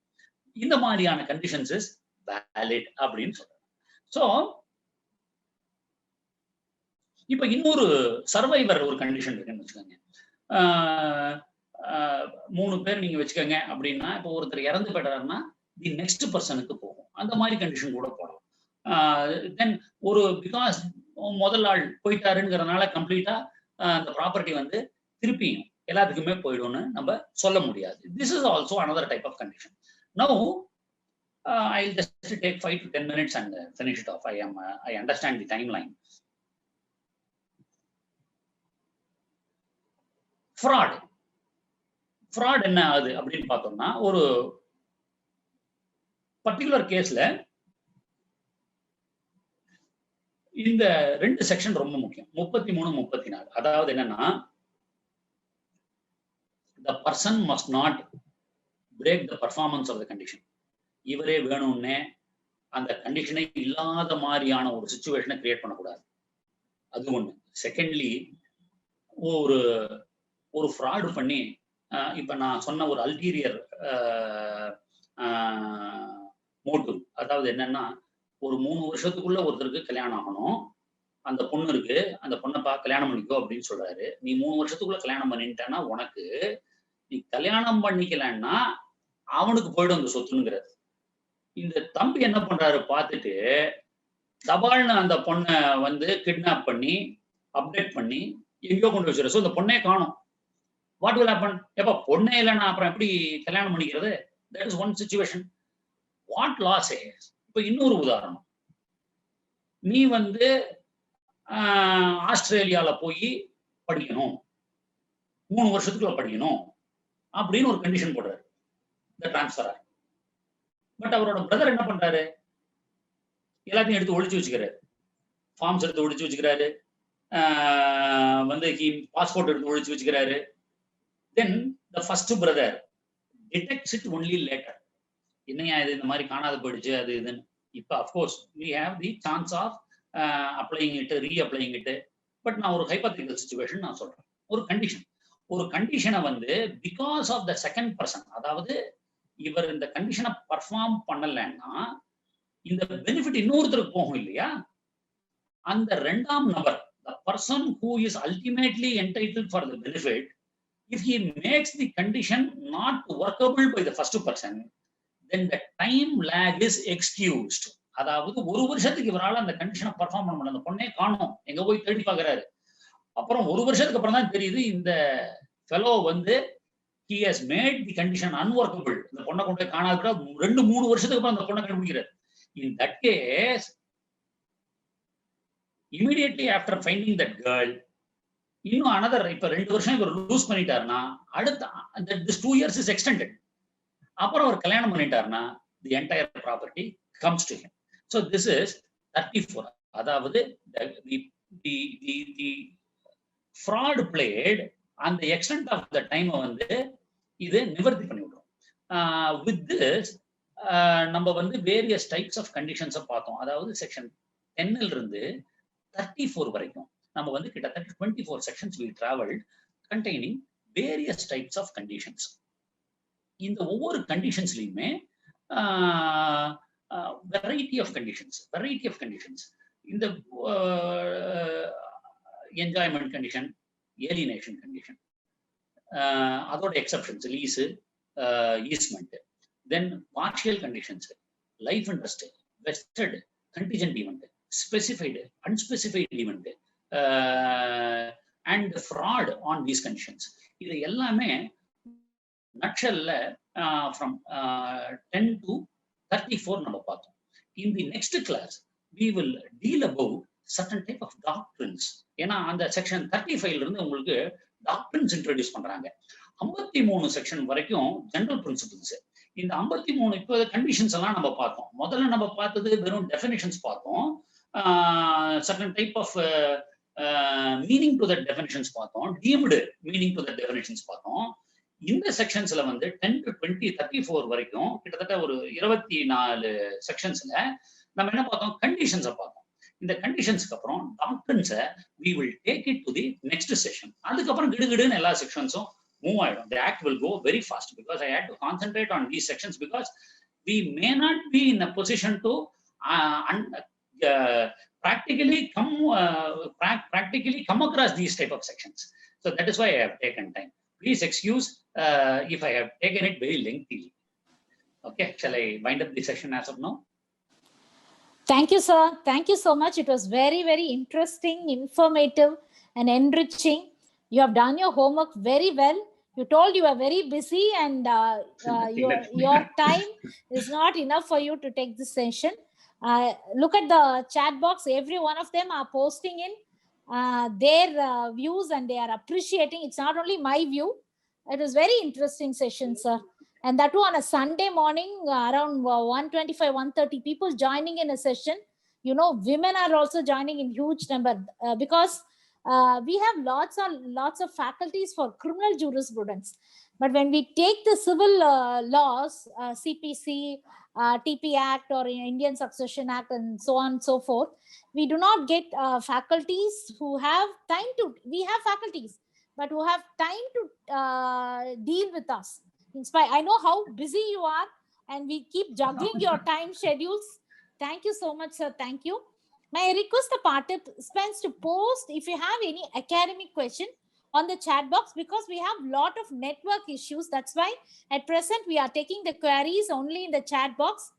இந்த மாதிரியான கண்டிஷன்ஸ் இஸ் வேலிட் அப்படின்னு சொல்றாங்க. ஸோ இப்ப இன்னொரு சர்வைவர் ஒரு கண்டிஷன் இருக்குன்னு வச்சுக்கோங்க. 3 பேர் நீங்க வச்சுக்கோங்க அப்படின்னா, இப்போ ஒருத்தர் இறந்து போயிட்டாருன்னா தி நெக்ஸ்ட் பர்சனுக்கு போகும். அந்த மாதிரி கண்டிஷன் கூட போடலாம். தென் ஒரு பிகாஸ் முதல் ஆள் போயிட்டாருங்கிறதுனால கம்ப்ளீட்டா அந்த ப்ராப்பர்ட்டி வந்து திருப்பியும் எல்லாத்துக்குமே போயிடும்னு நம்ம சொல்ல முடியாது. This is also another type of condition. Now I'll just take 5 to 10 minutes and finish it off. I understand the timeline. Fraud என்ன ஆகுது அப்படின்னு பார்த்தோம்னா, ஒரு பர்டிகுலர் கேஸ்ல இந்த 2 செக்ஷன் ரொம்ப முக்கியம், 33, 34. அதாவது என்னன்னா, the person must not break the performance of the condition. இவரே வேணும்னே அந்த கண்டிஷனை இல்லாத மாதிரியான ஒரு சிச்சுவேஷனை கிரியேட் பண்ணக்கூடாது. அது ஒண்ணு. செகண்ட்லி, ஒரு ஃப்ராடு பண்ணி, இப்ப நான் சொன்ன ஒரு அல்டீரியர் மோட்டிவ், அதாவது என்னன்னா, ஒரு 3 வருஷத்துக்குள்ள ஒருத்தருக்கு கல்யாணம் ஆகணும், அந்த பொண்ணு இருக்கு, அந்த பொண்ணை கல்யாணம் பண்ணிக்கோ அப்படின்னு சொல்றாரு. நீ 3 வருஷத்துக்குள்ள கல்யாணம் பண்ணிட்டேன்னா உனக்கு, நீ கல்யாணம் பண்ணிக்கலன்னா அவனுக்கு போயிடும் அந்த சொத்துங்கிறது. இந்த தம்பி என்ன பண்றாரு பார்த்துட்டு, தபால்னு அந்த பொண்ணை வந்து கிட்னாப் பண்ணி அப்டேட் பண்ணி எங்கேயோ கொண்டு வச்சிரு. ஸோ இந்த பொண்ணே காணும். What will happen? எப்ப பொண்ணே இல்லைன்னா அப்புறம் எப்படி கல்யாணம் பண்ணிக்கிறது? That is one situation. What law says? இப்போ இன்னொரு உதாரணம். நீ வந்து ஆஸ்திரேலியால போய் படிக்கணும், 3 வருஷத்துக்குள்ள படிக்கணும் அப்படின்னு ஒரு கண்டிஷன் போடுறாரு இந்த டிரான்ஸ்பரர். பட் அவரோட பிரதர் என்ன பண்றாரு? எல்லாத்தையும் எடுத்து ஒழிச்சு வச்சுக்கிறாரு. ஃபார்ம்ஸ் எடுத்து ஒழிச்சு வச்சுக்கிறாரு, வந்து பாஸ்போர்ட் எடுத்து ஒழிச்சு வச்சுக்கிறாரு. Then the first brother detects it only later. என்னையா இது இந்த மாதிரி காணாது போயிடுச்சு அது இதுன்னு. இப்போ of course we have the chance of applying it, reapplying it. But நான் ஒரு ஹைபோதெட்டிக்கல் சிச்சுவேஷன் நான் சொல்றேன். ஒரு கண்டிஷனை வந்து because of the second person, அதாவது இவர் இந்த கண்டிஷனை பர்ஃபார்ம் பண்ணலைன்னா இந்த பெனிஃபிட் இன்னொருத்தருக்கு போகும் இல்லையா? அந்த ரெண்டாம் நபர், the person who is ultimately entitled for the benefit, if he makes the condition not workable by the first person, then the time lag is excused. அதாவது ஒரு வருஷத்துக்கு இவரால் அந்த கண்டிஷனை பர்ஃபார்ம் பண்ண முடியல, அந்த பொண்ணே காணும், எங்க போய் தேடி பார்க்கறாரு. அப்புறம் ஒரு வருஷத்துக்கு அப்புறம் தான் தெரியுது இந்த ஃபெலோ வந்து he has made the condition unworkable. இந்த பொண்ணை கொண்டு போய் காணாது 2-3 வருஷத்துக்கு அப்புறம் அந்த பொண்ணை கண்டுபிடிக்கிறார். In that case, immediately after finding that girl, இன்னும் another இப்ப 2 வருஷம் இவர் லூஸ் பண்ணிட்டாருன்னா அடுத்த this 2 years is extended. அப்புறம் அவர் கல்யாணம் பண்ணிட்டாருன்னா the entire property comes to him. So this is 34. அதாவது the fraud played and the extent of the time வந்து இது நிவர்த்தி பண்ணி விடுறோம். With this நம்ம வந்து வேரியஸ் டைப்ஸ் ஆஃப் கண்டிஷன்ஸை பார்த்தோம். அதாவது செக்ஷன் 10 இருந்து 34 வரைக்கும் நம்ம வந்து கிட்டத்தட்ட 24 sections we traveled containing various types of conditions. இந்த ஒவ்வொரு கண்டிஷன்ஸ்லயுமே வெரைட்டி ஆஃப் கண்டிஷன்ஸ். இந்த என்ஜாய்மெண்ட் கண்டிஷன், ஏலினேஷன் கண்டிஷன், அதோட exceptions lease, easement, then partial conditions, life interest, vested, contingent event, specified, unspecified event, and fraud on these conditions. இது எல்லாமே நட்ஷல்ல from 10 to 34 நம்ம பார்த்தோம். In the next class we will deal about certain type of doctrines. ஏன்னா அந்த section 35 இருந்து உங்களுக்கு doctrines introduce பண்றாங்க. 53 section வரைக்கும் ஜெனரல் பிரின்சிபிள்ஸ். இந்த 53 இப்போ கண்டிஷன்ஸ் எல்லாம் நம்ம பார்த்தோம். முதல்ல நம்ம பார்த்தது வெறும் டெஃபினிஷன்ஸ் பார்த்தோம், certain type of meaning to that definitions பார்த்தோம், deemed meaning to that definitions பார்த்தோம். இந்த செக்ஷன்ஸ்ல வந்து 10 to 20 34 வரைக்கும் கிட்டத்தட்ட ஒரு 24 செக்ஷன்ஸ்ல நம்ம என்ன பார்த்தோம்? கண்டிஷன்ஸை பார்த்தோம். இந்த கண்டிஷன்ஸ்க்கு அப்புறம் டாக்ட்ரின்ஸை we will take it to the next session. அதுக்கப்புறம் கிடுகிடுன்னு எல்லா செக்ஷன்ஸும் மூவ் ஆயிடும். The act will go very fast because I had to concentrate on these sections because we may not be in a position to practically come across these type of sections. So that is why I have taken time. Please excuse if I have taken it very lengthily. Okay, shall I wind up the session as of now? Thank you, sir. Thank you so much. It was very, very interesting, informative, and enriching. You have done your homework very well. You told you are very busy and your time is not enough for you to take this session. Look at the chat box. Every one of them are posting in their views and they are appreciating. It's not only my view. It was very interesting session, sir. And that too on a Sunday morning, around 125-130 people joining in a session. You know, women are also joining in huge number because we have lots of faculties for criminal jurisprudence. But when we take the civil laws, CPC, TP Act or Indian Succession Act and so on and so forth, we do not get faculties who have time to, we have faculties, but who have time to deal with us. I know how busy you are and we keep juggling your time schedules. Thank you so much, sir. Thank you. May I request the participants to post if you have any academic question on the chat box because we have a lot of network issues. That's why at present we are taking the queries only in the chat box.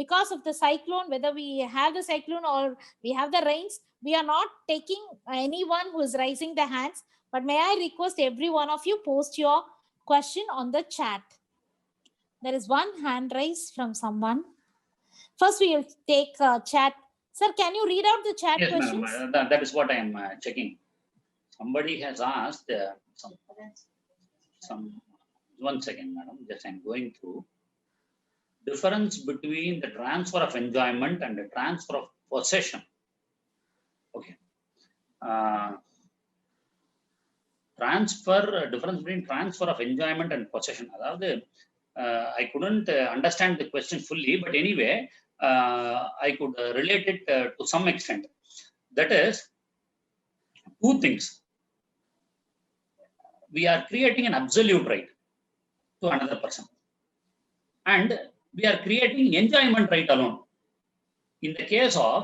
Because of the cyclone, whether we have the cyclone or we have the rains, we are not taking anyone who is raising their hands. But may I request every one of you post your question on the chat. There is one hand raised from someone. First, we will take chat. Sir, can you read out the chat Yes, questions? madam. That is what I am checking. Somebody has asked some. 1 second, madam. Just I am going through. Difference between the transfer of enjoyment and the transfer of possession. Okay. Difference between transfer of enjoyment and possession. I couldn't understand the question fully, but anyway, I could relate it to some extent. That is, two things. We are creating an absolute right to another person, and we are creating enjoyment right alone. In the case of,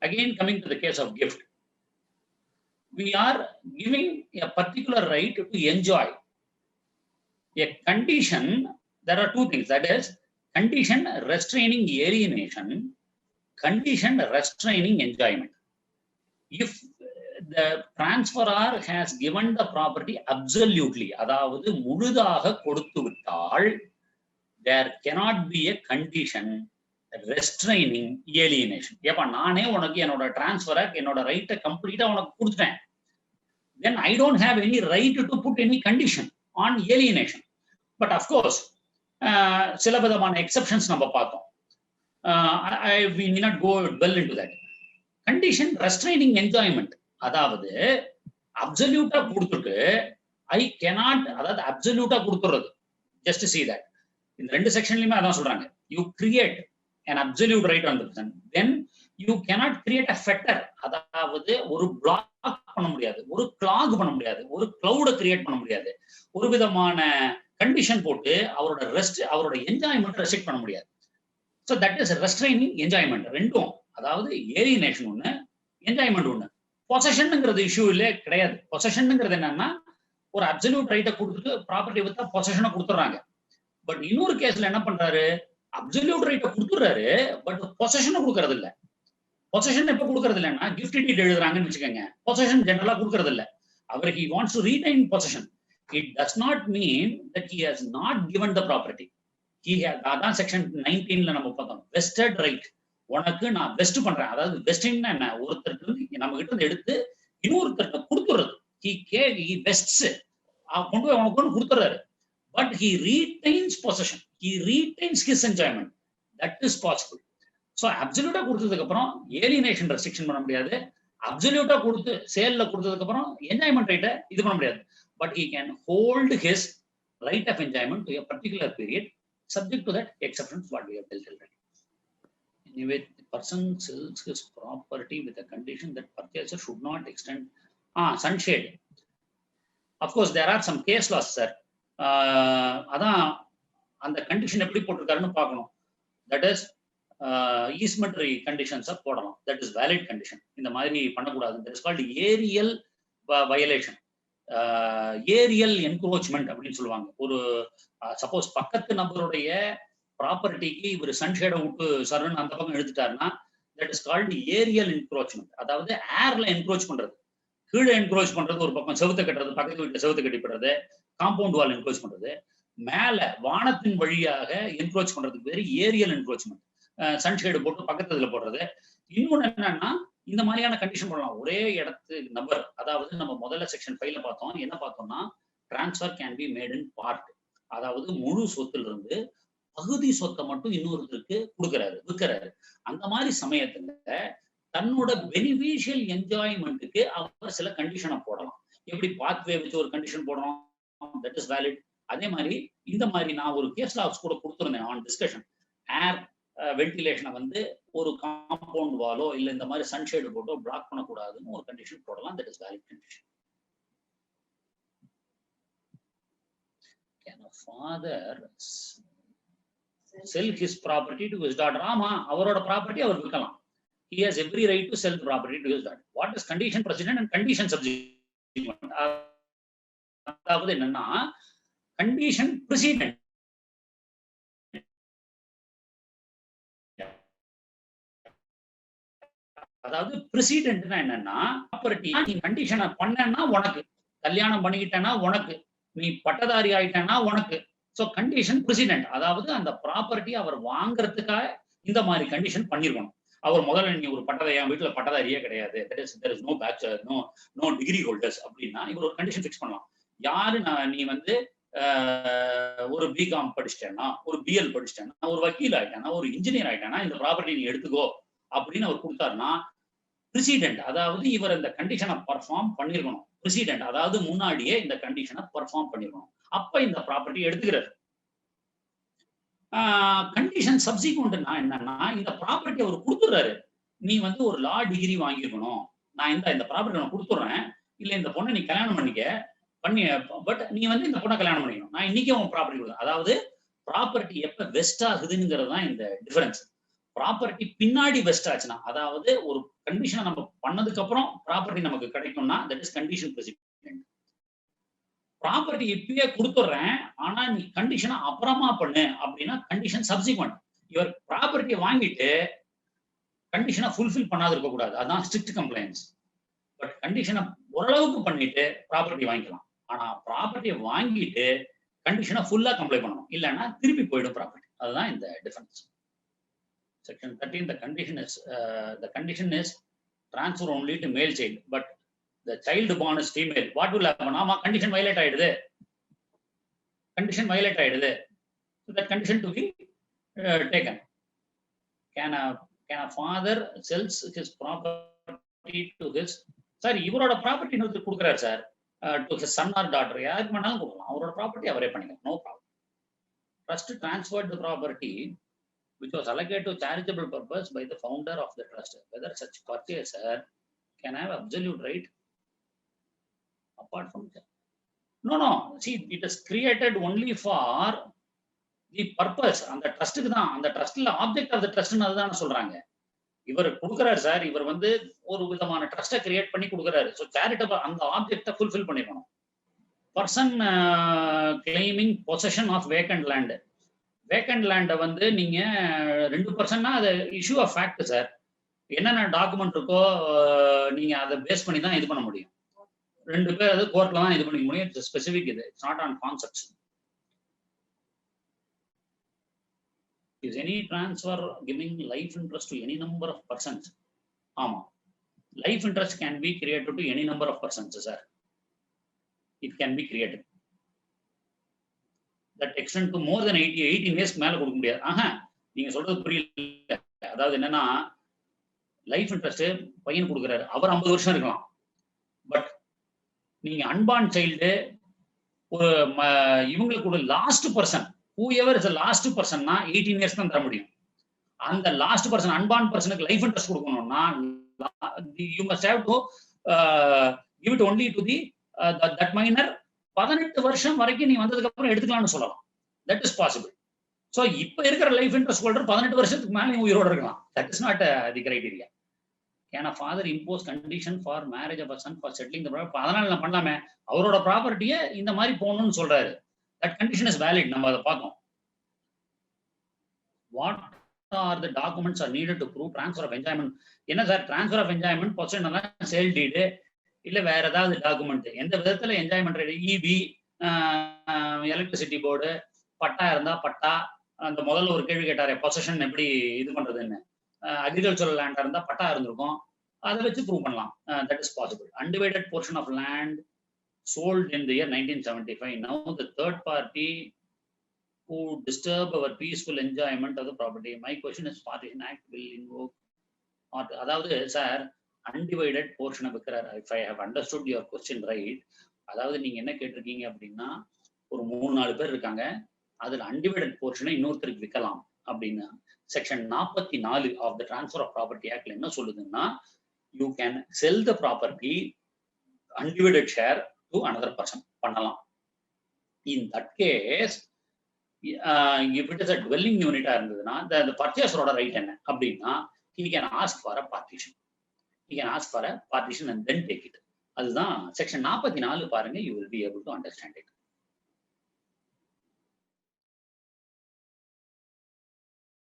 again coming to the case of gift, we are giving a particular right to enjoy. A condition, there are two things, that is, condition restraining alienation, condition restraining enjoyment. If the transferor has given the property absolutely, அதாவது முழுதாக கொடுத்து விட்டால், there cannot be a condition restraining alienation. ஏப்பா நானே உனக்கு என்னோட டிரான்ஸ்ஃபரை என்னோட ரைட்டை கம்ப்ளீட்டா உனக்கு கொடுத்துட்டேன், then I don't have any right to put any condition on alienation. But of course, சில விதமான exceptions நம்ம பார்த்தோம். We need not go well into that. Condition restraining enjoyment, அதாவது அப்சல்யூட்டா கொடுத்துட்டு I cannot, அதாவது அப்சல்யூட்டா கொடுத்துறது. Just to see that. இந்த ரெண்டு செக்ஷன்லயுமே அதான் சொல்றாங்க. You create an absolute right on the person, then you cannot create a fetter, அதாவது ஒரு பிளாக் பண்ண முடியாது, ஒரு கிளாக் பண்ண முடியாது, ஒரு கிளவுட கிரியேட் பண்ண முடியாது, ஒரு விதமான கண்டிஷன் போட்டு அவரோட என்ஜாய்மெண்ட் ரெஸ்ட்ரிக்ட் பண்ண முடியாது. So that is restraining enjoyment. ரெண்டும், அதாவது ஏலியனேஷன் ஒண்ணு, என்ஜாய்மெண்ட் ஒண்ணு. பொசஷன்ங்கிறது இஷ்யூ இல்ல கிடையாது. பொசஷன்ங்கிறது என்னன்னா, ஒரு அப்சல்யூட் ரைட்டை கொடுத்துட்டு ப்ராப்பர்ட்டி வித்தா பொசஷனை கொடுத்துறாங்க. பட் இன்னொரு கேஸ்ல என்ன பண்றாரு, அப்சல்யூட் ரைட்டை கொடுத்துறாரு, பட் பொசஷனை கொடுக்கறது இல்ல. பொசஷன் எப்ப கொடுக்கறது இல்லைன்னா, கிஃப்ட் டீட் எழுதுறாங்கன்னு வச்சுக்கோங்க, பொசஷன் ஜெனரலா கொடுக்கறது இல்ல. அவர் he wants to retain possession. It does not mean that he has not given the property. He has, அதான் செக்ஷன் 19ல நம்ம பார்த்தோம், வெஸ்டட் ரைட். உனக்கு நான் வெஸ்ட் பண்றேன், அதாவது வெஸ்டிங்னா என்ன, ஒருத்தருக்கு நம்ம கிட்ட இருந்து எடுத்து இன்னொருத்தருக்கு கொடுத்துறது. he vests, கொண்டு போய் உனக்கு ஒன்று கொடுத்துறாரு. But he retains possession, he retains his enjoyment. That is possible. So அப்சல்யூட்டா கொடுத்ததுக்கு அப்புறம் ஏலியனேஷன் ரெஸ்ட்ரிக்ஷன் பண்ண முடியாது, அப்சல்யூட்டா கொடுத்து சேல்ல கொடுத்ததுக்கு அப்புறம் என்ஜாய்மெண்ட் ரைட்டை இது பண்ண முடியாது. But he can hold his right of enjoyment to a particular period, subject to that exceptions what we have dealt already. Anyway, the person sells his property with a condition that purchaser should not extend sunshade. Of course, there are some case laws, sir. அதான் அந்த condition எப்படி போட்டிருக்காருன்னு பார்க்கணும். That is easementary கண்டிஷன்ஸை போடலாம். That is valid condition. இந்த மாதிரி பண்ணக்கூடாது. That is called aerial violation, aerial encroachment அப்படின்னு சொல்லுவாங்க. ஒரு சப்போஸ் பக்கத்து நபருடைய ப்ராப்பர்ட்டிக்கு இவர் சன்ஷேடை விட்டு சரண் அந்த பக்கம் எடுத்துட்டாருன்னா, that is called aerial encroachment. அதாவது ஏர்ல என்க்ரோச் பண்றது, கீழே என்க்ரோச் பண்றது, ஒரு பக்கம் செவுத்து கட்டுறது, பக்கத்து வீட்டுல செவுத்து கட்டிப்படுறது, காம்பவுண்ட் வால் என்க்ரோச் பண்றது, மேல வானத்தின் வழியாக என்க்ரோச் பண்றதுக்கு பேரு ஏரியல் என்க்ரோச்மெண்ட். சன்ஷேடு போட்டு பக்கத்துல போடுறது. இன்னொன்னு என்னன்னா, இந்த மாதிரியான கண்டிஷன் பண்ணலாம். ஒரே இடத்து நபர், அதாவது நம்ம முதல்ல செக்ஷன் 5ல பார்த்தோம், என்ன பார்த்தோம்னா, transfer can be made in part, அதாவது முழு சொத்துல இருந்து பகுதி சொத்தை மட்டும் இன்னொருத்தருக்கு கொடுக்கறாரு, விற்கிறாரு. அந்த மாதிரி சமயத்துல தன்னோட பெனிஃபிஷியல் என்ஜாய்மெண்ட்டுக்கு அவர் சில கண்டிஷனை போடலாம். எப்படி பாத்வே வச்சு ஒரு கண்டிஷன் போடணும், தட் இஸ் வேலிட். அதே மாதிரி இந்த மாதிரி நான் ஒரு கேஸ் லாஸ் கூட கொடுத்துருந்தேன் ஆன் டிஸ்கஷன். ஏர் வென்டிலேஷனை வந்து ஒரு காம்பவுண்ட் வாலோ இல்ல இந்த மாதிரி சன்ஷேடு போட்டோ பிளாக் பண்ணக்கூடாதுன்னு ஒரு கண்டிஷன் போடலாம். That is valid condition. Can a father sell his property to his daughter? ஆமா, அவரோட ப்ராப்பர்ட்டி அவர் விற்கலாம். He has every right to sell the property to his daughter. What is condition precedent and condition subsequent? அதாவது என்னன்னா, condition precedent, அதாவது பிரசிடென்ட்னா என்னன்னா, property நீ கண்டிஷனை பண்ணனா உனக்கு, கல்யாணம் பண்ணிக்கிட்டேன்னா உனக்கு, நீ பட்டதாரி ஆயிட்டேன்னா உனக்கு. ஸோ கண்டிஷன் பிரசிடென்ட், அதாவது அந்த ப்ராப்பர்ட்டி அவர் வாங்குறதுக்காக இந்த மாதிரி கண்டிஷன் பண்ணிருக்கணும். அவர் முதல்ல நீ ஒரு பட்டதாரி, என் வீட்டுல பட்டதாரியே கிடையாது, there is no bachelor, no degree holders அப்படின்னா இவர் ஒரு கண்டிஷன் ஃபிக்ஸ் பண்ணலாம். யாரு நீ வந்து ஒரு பிகாம் படிச்சிட்டேன்னா, ஒரு பிஎல் படிச்சிட்டேன்னா, ஒரு வக்கீல் ஆயிட்டானா, ஒரு இன்ஜினியர் ஆயிட்டானா இந்த ப்ராப்பர்ட்டி நீ எடுத்துக்கோ அப்படின்னு அவர் கொடுத்தாருன்னா பிரசிடென்ட், அதாவது இவர் இந்த கண்டிஷனை பர்ஃபார்ம் பண்ணிருக்கணும். பிரசிடென்ட் அதாவது முன்னாடியே இந்த கண்டிஷனை பர்ஃபார்ம் பண்ணிருக்கணும். அப்ப இந்த ப்ராப்பர்ட்டி எடுத்துக்கிறாரு. கண்டிஷன் சப்சிக்வெண்ட்னா என்னன்னா, இந்த ப்ராப்பர்ட்டி அவர் கொடுத்துறாரு. நீ வந்து ஒரு லா டிகிரி வாங்கியிருக்கணும், நான் இந்த ப்ராப்பர்ட்டி நான் கொடுத்துட்றேன், இல்ல இந்த பொண்ணை நீ கல்யாணம் பண்ணி பட் நீ வந்து இந்த பொண்ணை கல்யாணம் பண்ணிக்கணும், நான் இன்னைக்கே உன் ப்ராப்பர்ட்டி கொடுக்குறேன். அதாவது ப்ராப்பர்ட்டி எப்ப வெஸ்ட் ஆகுதுங்கிறது தான் இந்த டிஃபரன்ஸ். ப்ராப்பர்ட்டி பின்னாடி வெஸ்ட் ஆச்சுன்னா, அதாவது ஒரு கண்டிஷனை நம்ம பண்ணதுக்கு அப்புறம் ப்ராப்பர்ட்டி நமக்கு கிடைக்கும்னா that is condition president. Property இப்பயே கொடுத்துட்றேன், ஆனா நீ கண்டிஷனை அப்புறமா பண்ணு அப்படின்னா கண்டிஷன் சப்சிக்வெண்ட். இவர் ப்ராப்பர்ட்டியை வாங்கிட்டு கண்டிஷனை ஃபுல்ஃபில் பண்ணாது இருக்கக்கூடாது, அதுதான் ஸ்ட்ரிக்ட் கம்ப்ளைன்ஸ். பட் கண்டிஷனை ஓரளவுக்கு பண்ணிட்டு ப்ராப்பர்ட்டி வாங்கிக்கலாம். ஆனா ப்ராப்பர்ட்டியை வாங்கிட்டு கண்டிஷனை ஃபுல்லா கம்ப்ளை பண்ணணும், இல்லைன்னா திருப்பி போயிடும் ப்ராப்பர்ட்டி. அதுதான் இந்த difference. Section 13, the condition is transfer only to male child, but the child born is female. What will happen? ஆமா, condition violate ஆயிடுது. Condition violate ஆயிடுது. So that condition to be taken. Can a father sells his property to his, sir, இவரோட property இன்னொருத்தர் கொடுக்குறாரு sir, to his son or daughter, யாருக்கு வேணாலும் கொடுக்கலாம். அவரோட ப்ராப்பர்ட்டி அவரே பண்ணிக்கலாம், no problem. Trust transferred the property which was allocated to charitable purpose by the founder of the trust. Whether such purchaser can have absolute right apart from that. No. See, it is created only for the purpose. அந்த ட்ரஸ்ட்டுக்கு தான், அந்த ட்ரஸ்ட்ல object of the ட்ரஸ்ட்னு அதுதான் சொல்றாங்க. இவர் கொடுக்குறாரு sir, இவர் வந்து ஒரு விதமான ட்ரஸ்ட்டை கிரியேட் பண்ணி கொடுக்குறாரு. ஸோ சேரிட்டபிள் அந்த ஆப்ஜெக்டை ஃபுல்ஃபில் பண்ணிக்கணும். Person claiming possession of vacant land, vacant லேண்டை வந்து நீங்க 2%னா அது இஷ்யூ ஆஃப் ஃபேக்ட் சார். என்னென்ன டாக்குமெண்ட் இருக்கோ நீங்க அதை பேஸ் பண்ணி தான் இது பண்ண முடியும். 2 பேர் அது கோர்ட்ல தான் இது பண்ணிக்க முடியும். இட்ஸ் ஸ்பெசிபிக், இது it's not on concepts. Is any transfer giving life interest to any number of persons? ஆமா, life interest can be created to any number of persons sir. It can be created. that extend to more than 18 years மேல கொடுக்க முடியாது. நீங்க சொல்றது புரியல. அதாவது என்னன்னா, life interest பையன் கொடுக்குறாரு, அவர் 50 வருஷம் இருக்கலாம். பட் நீங்க அன்பார்ன் சைல்டு ஒரு இவங்களுக்கு ஒரு last person, whoever is the last personனா 18 years தான் தர முடியும். அந்த லாஸ்ட் பர்சன், அன்பார்ன் பர்சனுக்கு லைஃப் இன்ட்ரெஸ்ட் கொடுக்கணும்னா you must have to give it only to the that minor. 18 வருஷம் வரைக்கும் நீ வந்ததுக்கு அப்புறம் எடுத்துக்கலாம்னு சொல்லலாம். That is possible. ஸோ இப்ப இருக்கிற லைஃப் இன்ட்ரெஸ்ட் ஹோல்டர் 18 வருஷத்துக்கு மேலே நீ உயிரோட இருக்கலாம். That is not the criteria. Can a father impose condition for marriage of a son for settling the property? அதனால நான் பண்ணலாமே, அவரோட ப்ராப்பர்ட்டியை இந்த மாதிரி போகணும்னு சொல்றாரு. That condition is valid. நம்ம அதை பார்த்தோம். What are the documents are needed to prove transfer of enjoyment? என்ன sir transfer of enjoyment possession எல்லாம் சேல் டீடு இல்ல வேற ஏதாவது டாக்குமெண்ட்? எந்த விதத்துல என்ஜாய்மெண்ட்? இபி, எலக்ட்ரிசிட்டி போர்டு, பட்டா இருந்தா பட்டா. அந்த முதல்ல ஒரு கேள்வி கேட்டாரு, பொசிஷன் எப்படி இது பண்றதுன்னு. அக்ரிகல்ச்சரல் லேண்டா இருந்தா பட்டா இருந்திருக்கும், அதை வச்சு ப்ரூவ் பண்ணலாம். That is possible. Undivided portion of land sold in the year 1975. Now the third party who disturb our peaceful enjoyment of the property. My question is, Partition Act will invoke or அதாவது sir undivided போர்ஷனை விற்கிறார். If I have understood your question right, அதாவது நீங்க என்ன கேட்டிருக்கீங்க அப்படின்னா, ஒரு 3-4 பேர் இருக்காங்க, அதுல அன்டிவைடட் போர்ஷனை இன்னொருத்தருக்கு விற்கலாம் அப்படின்னு section 44 of the transfer of property ஆக்ட்ல என்ன சொல்லுதுன்னா, you can sell the property undivided share to another person பண்ணலாம். In that case, if it is a dwelling யூனிட்டா இருந்ததுன்னா the பர்ச்சேசரோட ரைட் என்ன அப்படின்னா, he can ask for a partition. He can ask for a partition and then take it. அதுதான் section 44 பாருங்க, you will be able to understand it.